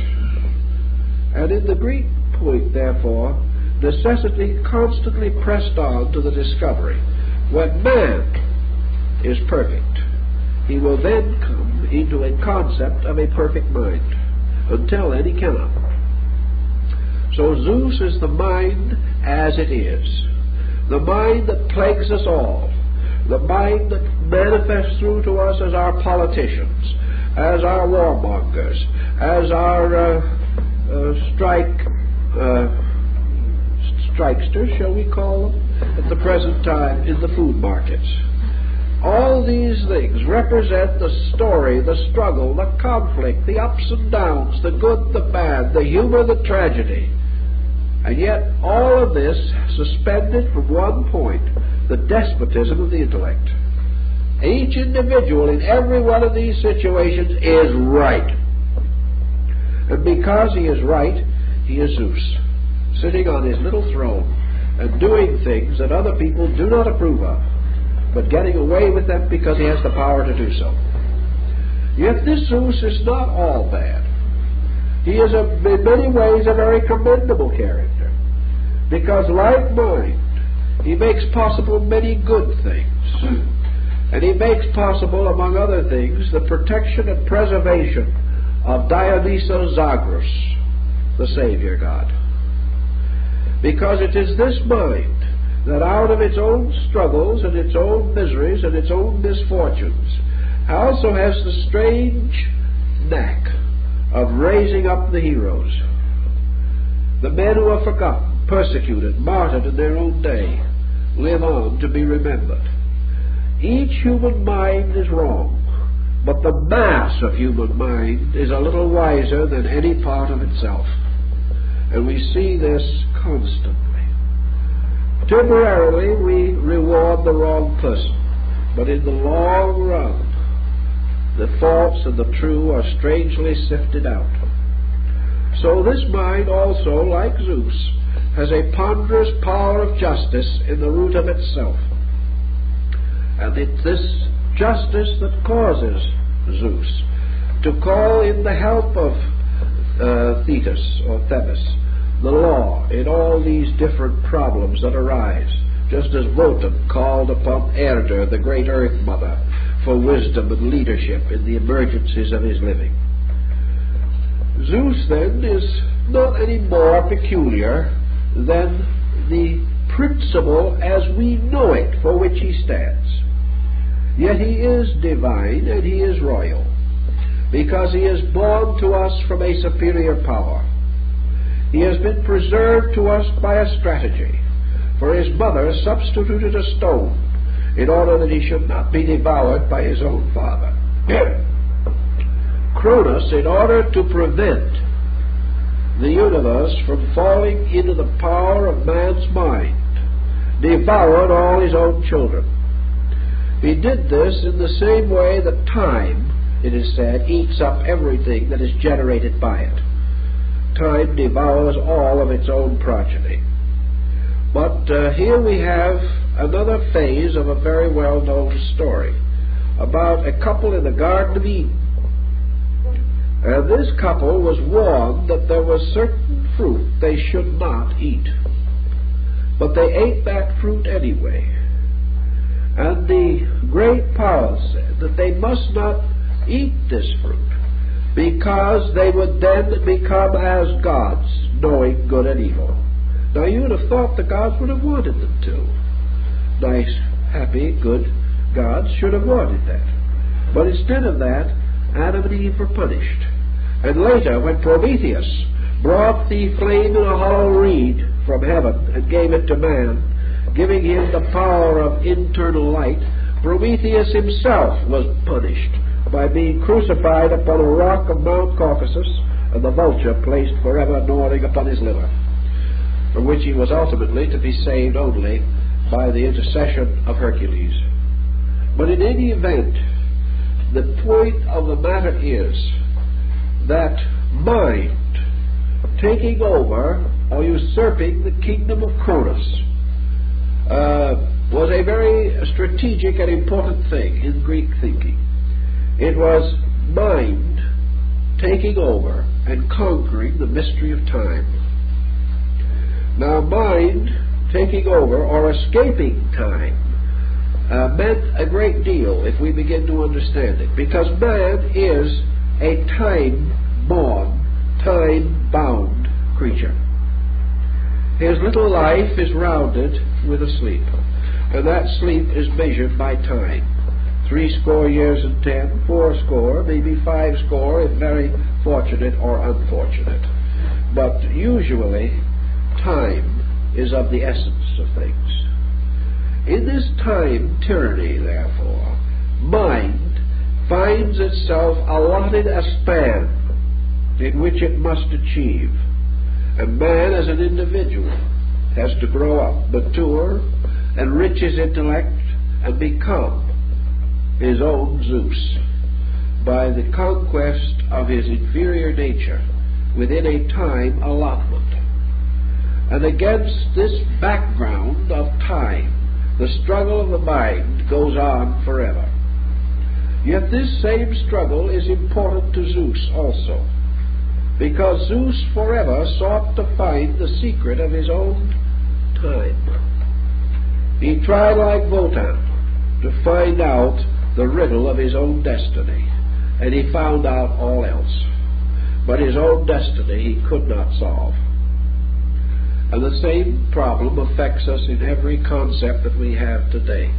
And in the Greek point, therefore, necessity constantly pressed on to the discovery. When man is perfect, he will then come into a concept of a perfect mind. Until then, he cannot. So Zeus is the mind as it is, the mind that plagues us all, the mind that manifests through to us as our politicians, as our warmongers, as our strikesters, shall we call them, at the present time in the food markets. All these things represent the story, the struggle, the conflict, the ups and downs, the good, the bad, the humor, the tragedy. And yet all of this suspended from one point, the despotism of the intellect. Each individual in every one of these situations is right. And because he is right, he is Zeus, sitting on his little throne and doing things that other people do not approve of, but getting away with them because he has the power to do so. Yet this Zeus is not all bad. He is in many ways a very commendable character, because like mind, he makes possible many good things. And he makes possible, among other things, the protection and preservation of Dionysos Zagros, the Savior God. Because it is this mind that out of its own struggles and its own miseries and its own misfortunes also has the strange knack of raising up the heroes, the men who are forgotten, persecuted, martyred in their own day, live on to be remembered. Each human mind is wrong, but the mass of human mind is a little wiser than any part of itself. And we see this constantly. Temporarily we reward the wrong person, but in the long run the false and the true are strangely sifted out. So this mind also, like Zeus, has a ponderous power of justice in the root of itself. And it's this justice that causes Zeus to call in the help of Thetis or Thebes, the law, in all these different problems that arise, just as Wotan called upon Erder, the great Earth Mother, for wisdom and leadership in the emergencies of his living. Zeus, then, is not any more peculiar than the principle as we know it for which he stands. Yet he is divine and he is royal, because he is born to us from a superior power. He has been preserved to us by a strategy, for his mother substituted a stone in order that he should not be devoured by his own father. Cronus, in order to prevent the universe from falling into the power of man's mind, devoured all his own children. He did this in the same way that time, it is said, eats up everything that is generated by it. Time devours all of its own progeny. But here we have another phase of a very well-known story about a couple in the Garden of Eden. And this couple was warned that there was certain fruit they should not eat. But they ate that fruit anyway. And the great powers said that they must not eat this fruit, because they would then become as gods, knowing good and evil. Now you would have thought the gods would have wanted them to. Nice, happy, good gods should have wanted that. But instead of that, Adam and Eve were punished. And later, when Prometheus brought the flame in a hollow reed from heaven and gave it to man, giving him the power of internal light, Prometheus himself was punished by being crucified upon a rock of Mount Caucasus, and the vulture placed forever gnawing upon his liver, from which he was ultimately to be saved only by the intercession of Hercules. But in any event, the point of the matter is that mind taking over or usurping the kingdom of Cronus was a very strategic and important thing in Greek thinking. It was mind taking over and conquering the mystery of time. Now, mind taking over or escaping time meant a great deal if we begin to understand it, because man is a time-born, time-bound creature. His little life is rounded with a sleep, and that sleep is measured by time. 60 years and 10, 80, maybe 50, if very fortunate or unfortunate. But usually, time is of the essence of things. In this time tyranny, therefore, mind finds itself allotted a span in which it must achieve. And man, as an individual, has to grow up, mature, enrich his intellect, and become his own Zeus by the conquest of his inferior nature within a time allotment. And against this background of time, the struggle of the mind goes on forever. Yet this same struggle is important to Zeus also, because Zeus forever sought to find the secret of his own time. He tried like Wotan to find out the riddle of his own destiny, and he found out all else. But his own destiny he could not solve. And the same problem affects us in every concept that we have today.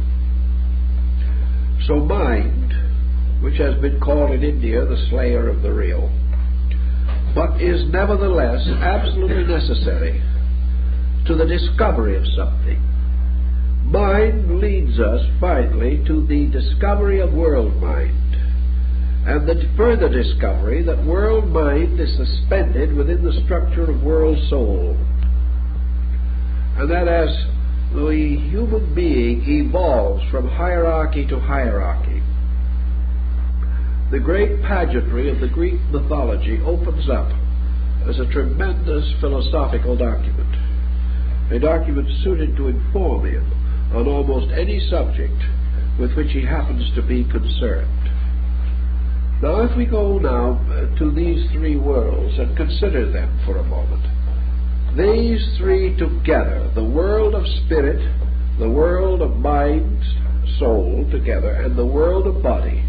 So mind, which has been called in India the slayer of the real, but is nevertheless absolutely necessary to the discovery of something. Mind leads us finally to the discovery of world mind, and the further discovery that world mind is suspended within the structure of world soul, and that as the human being evolves from hierarchy to hierarchy, the great pageantry of the Greek mythology opens up as a tremendous philosophical document, a document suited to inform him on almost any subject with which he happens to be concerned. Now, if we go now to these three worlds and consider them for a moment, these three together, the world of spirit, the world of mind, soul together, and the world of body,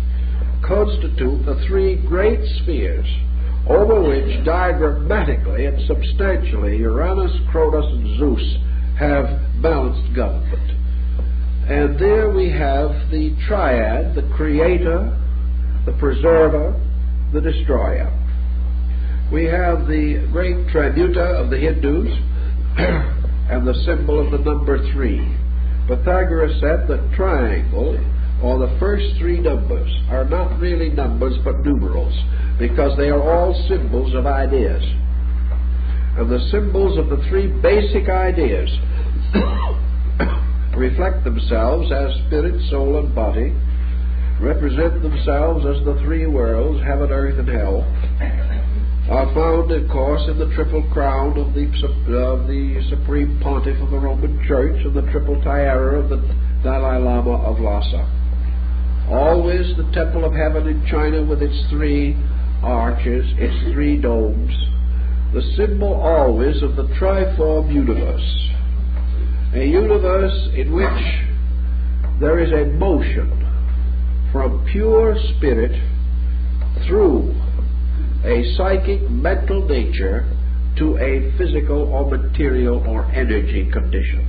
constitute the three great spheres over which diagrammatically and substantially Uranus, Cronus, and Zeus have balanced government. And there we have the triad, the creator, the preserver, the destroyer. We have the great tributa of the Hindus and the symbol of the number 3. Pythagoras said that triangle, or the first three numbers, are not really numbers but numerals, because they are all symbols of ideas. And the symbols of the three basic ideas reflect themselves as spirit, soul, and body, represent themselves as the three worlds, heaven, earth, and hell, are found, of course, in the triple crown of the Supreme Pontiff of the Roman Church and the triple tiara of the Dalai Lama of Lhasa. Always the Temple of Heaven in China with its three arches, its three domes, the symbol always of the triform universe, a universe in which there is a motion from pure spirit through a psychic mental nature to a physical or material or energy condition.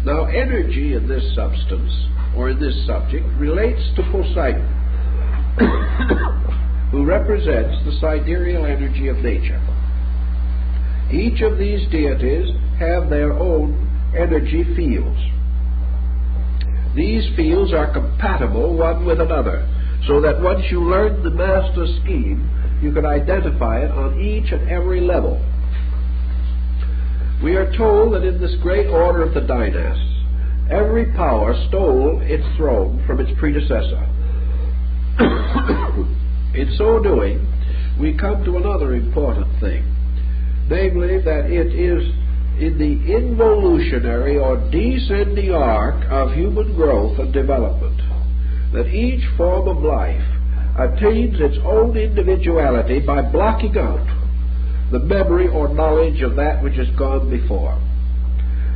Now, energy in this substance or in this subject relates to Poseidon, who represents the sidereal energy of nature. Each of these deities have their own energy fields. These fields are compatible one with another, so that once you learn the master scheme, you can identify it on each and every level. We are told that in this great order of the Dynasty, every power stole its throne from its predecessor. In so doing, we come to another important thing, namely that it is in the involutionary or descending arc of human growth and development that each form of life attains its own individuality by blocking out the memory or knowledge of that which has gone before.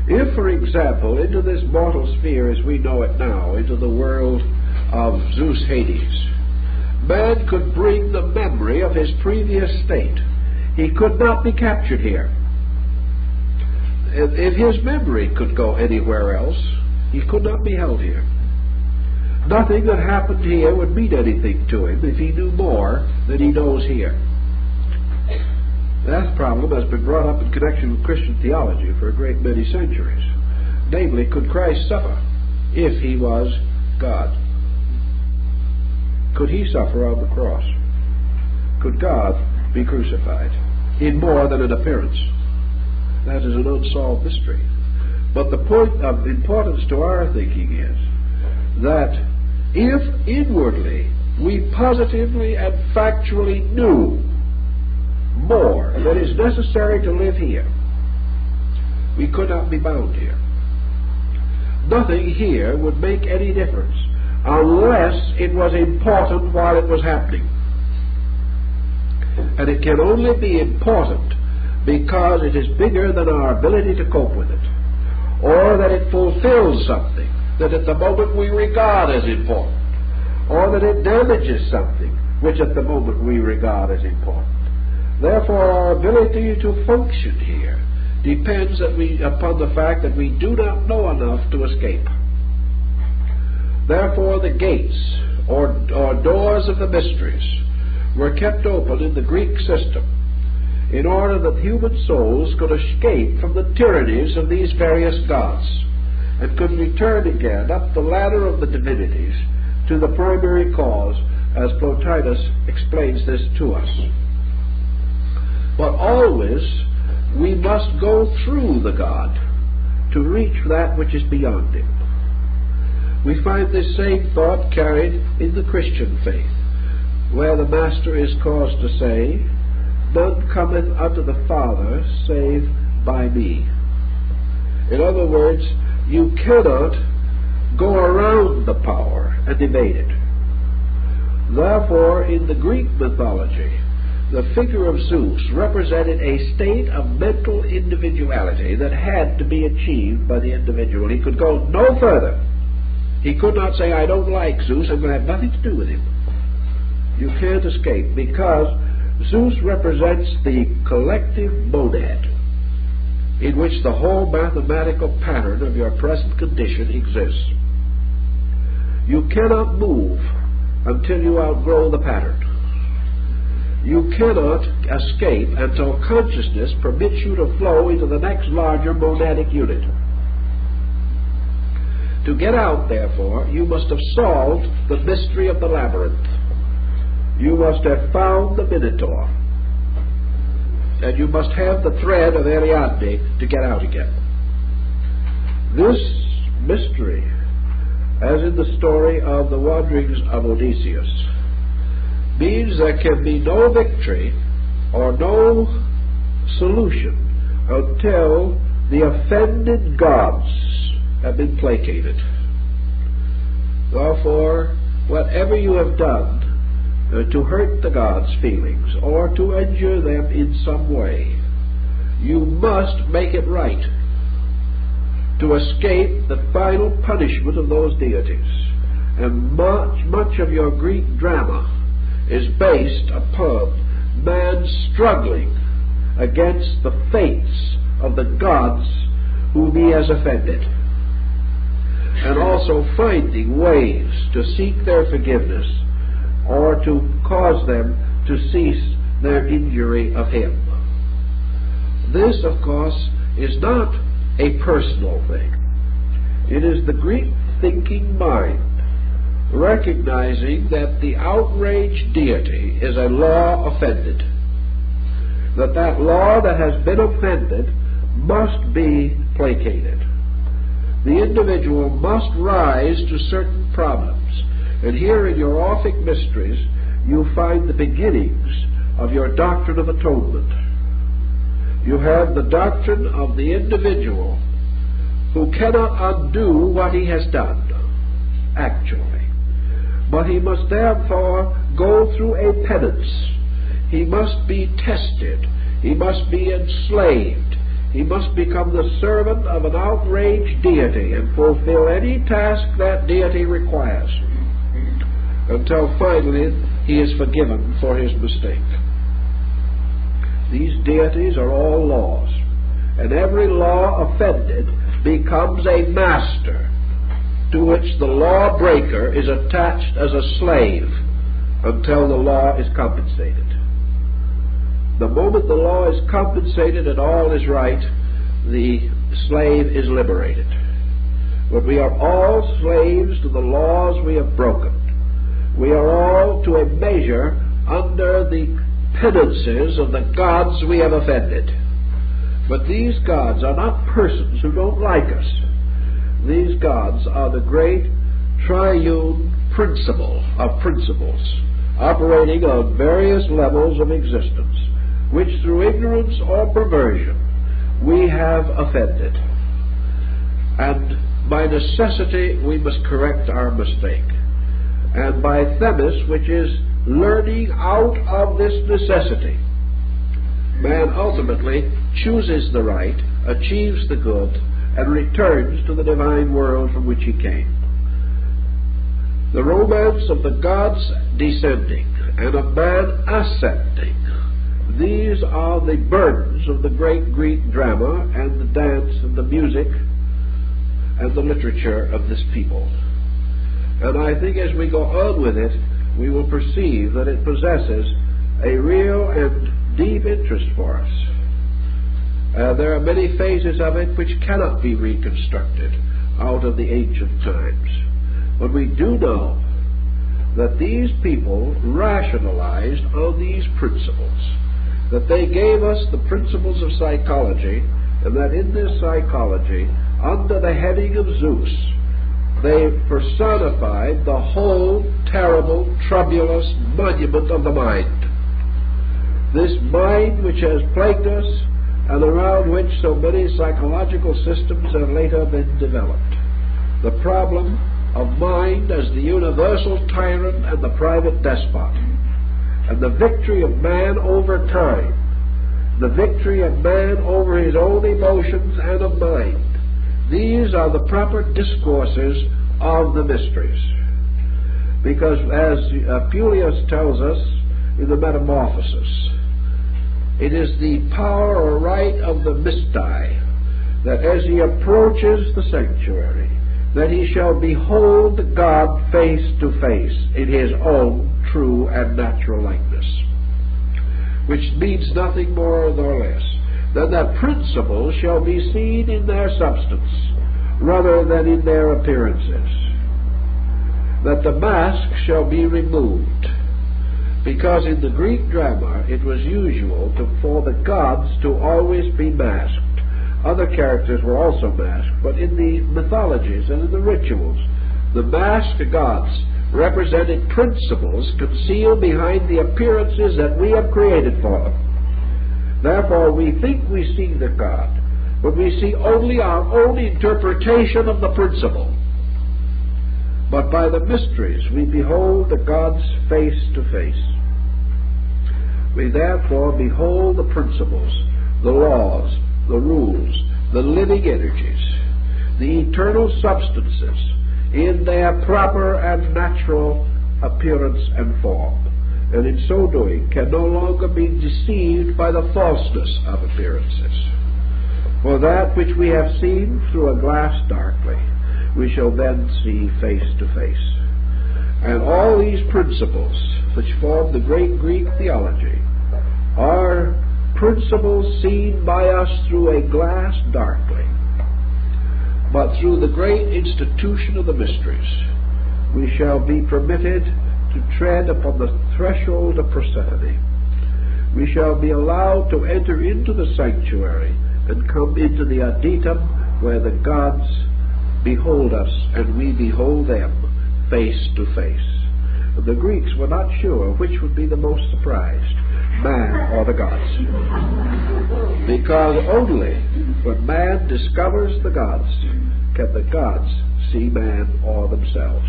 If, for example, into this mortal sphere as we know it now, into the world of Zeus Hades, man could bring the memory of his previous state, he could not be captured here. If his memory could go anywhere else, he could not be held here. Nothing that happened here would mean anything to him if he knew more than he knows here. That problem has been brought up in connection with Christian theology for a great many centuries. Namely, could Christ suffer if he was God? Could he suffer on the cross? Could God be crucified in more than an appearance? That is an unsolved mystery. But the point of importance to our thinking is that if inwardly we positively and factually knew more than is necessary to live here, we could not be bound here. Nothing here would make any difference unless it was important while it was happening. And it can only be important because it is bigger than our ability to cope with it, or that it fulfills something that at the moment we regard as important, or that it damages something which at the moment we regard as important. Therefore, our ability to function here depends upon the fact that we do not know enough to escape. Therefore, the gates or doors of the mysteries were kept open in the Greek system in order that human souls could escape from the tyrannies of these various gods and could return again up the ladder of the divinities to the primary cause, as Plotinus explains this to us. But always we must go through the God to reach that which is beyond him. We find this same thought carried in the Christian faith, where the Master is caused to say, "None cometh unto the Father save by me." In other words, you cannot go around the power and evade it. Therefore, in the Greek mythology, the figure of Zeus represented a state of mental individuality that had to be achieved by the individual. He could go no further. He could not say, "I don't like Zeus, I'm going to have nothing to do with him." You can't escape, because Zeus represents the collective monad in which the whole mathematical pattern of your present condition exists. You cannot move until you outgrow the pattern. You cannot escape until consciousness permits you to flow into the next larger monadic unit. To get out, therefore, you must have solved the mystery of the labyrinth. You must have found the Minotaur. And you must have the thread of Ariadne to get out again. This mystery, as in the story of the wanderings of Odysseus, means there can be no victory or no solution until the offended gods have been placated. Therefore, whatever you have done to hurt the gods' feelings or to injure them in some way, you must make it right to escape the final punishment of those deities. And much of your Greek drama is based upon man struggling against the fates of the gods whom he has offended, and also finding ways to seek their forgiveness or to cause them to cease their injury of him. This, of course, is not a personal thing. It is the Greek thinking mind recognizing that the outraged deity is a law offended, that law that has been offended must be placated. The individual must rise to certain problems. And here in your Orphic Mysteries, you find the beginnings of your doctrine of atonement. You have the doctrine of the individual who cannot undo what he has done, actually. But he must therefore go through a penance. He must be tested. He must be enslaved. He must become the servant of an outraged deity and fulfill any task that deity requires, until finally he is forgiven for his mistake. These deities are all laws, and every law offended becomes a master to which the lawbreaker is attached as a slave until the law is compensated. The moment the law is compensated and all is right, the slave is liberated. But we are all slaves to the laws we have broken. We are all, to a measure, under the penances of the gods we have offended. But these gods are not persons who don't like us. These gods are the great triune principle of principles, operating on various levels of existence, which through ignorance or perversion we have offended. And by necessity we must correct our mistake. And by themis, which is learning out of this necessity, man ultimately chooses the right, achieves the good, and returns to the divine world from which he came. The romance of the gods descending and of man ascending, these are the burdens of the great Greek drama and the dance and the music and the literature of this people. And I think as we go on with it, we will perceive that it possesses a real and deep interest for us. There are many phases of it which cannot be reconstructed out of the ancient times. But we do know that these people rationalized on these principles, that they gave us the principles of psychology, and that in this psychology, under the heading of Zeus, they personified the whole terrible, troublous monument of the mind. This mind which has plagued us and around which so many psychological systems have later been developed. The problem of mind as the universal tyrant and the private despot, and the victory of man over time, the victory of man over his own emotions and of mind. These are the proper discourses of the mysteries. Because as Apuleius tells us in the Metamorphosis, it is the power or right of the mysti that as he approaches the sanctuary, that he shall behold God face to face in his own true and natural likeness, which means nothing more nor less than that principles shall be seen in their substance, rather than in their appearances. That the mask shall be removed, because in the Greek drama it was usual for the gods to always be masked. Other characters were also masked, but in the mythologies and in the rituals, the masked gods represented principles concealed behind the appearances that we have created for them. Therefore, we think we see the god, but we see only our own interpretation of the principle. But by the mysteries we behold the gods face to face. We therefore behold the principles, the laws, the rules, the living energies, the eternal substances in their proper and natural appearance and form, and in so doing can no longer be deceived by the falseness of appearances. For that which we have seen through a glass darkly, we shall then see face to face. And all these principles which form the great Greek theology are principles seen by us through a glass darkly. But through the great institution of the mysteries, we shall be permitted to tread upon the threshold of Persephone. We shall be allowed to enter into the sanctuary and come into the adytum, where the gods behold us and we behold them face to face. And the Greeks were not sure which would be the most surprised, man or the gods. Because only when man discovers the gods can the gods see man or themselves.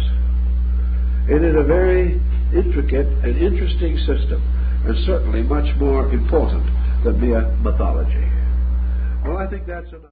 It is a very intricate and interesting system, and certainly much more important than mere mythology. Well, I think that's enough.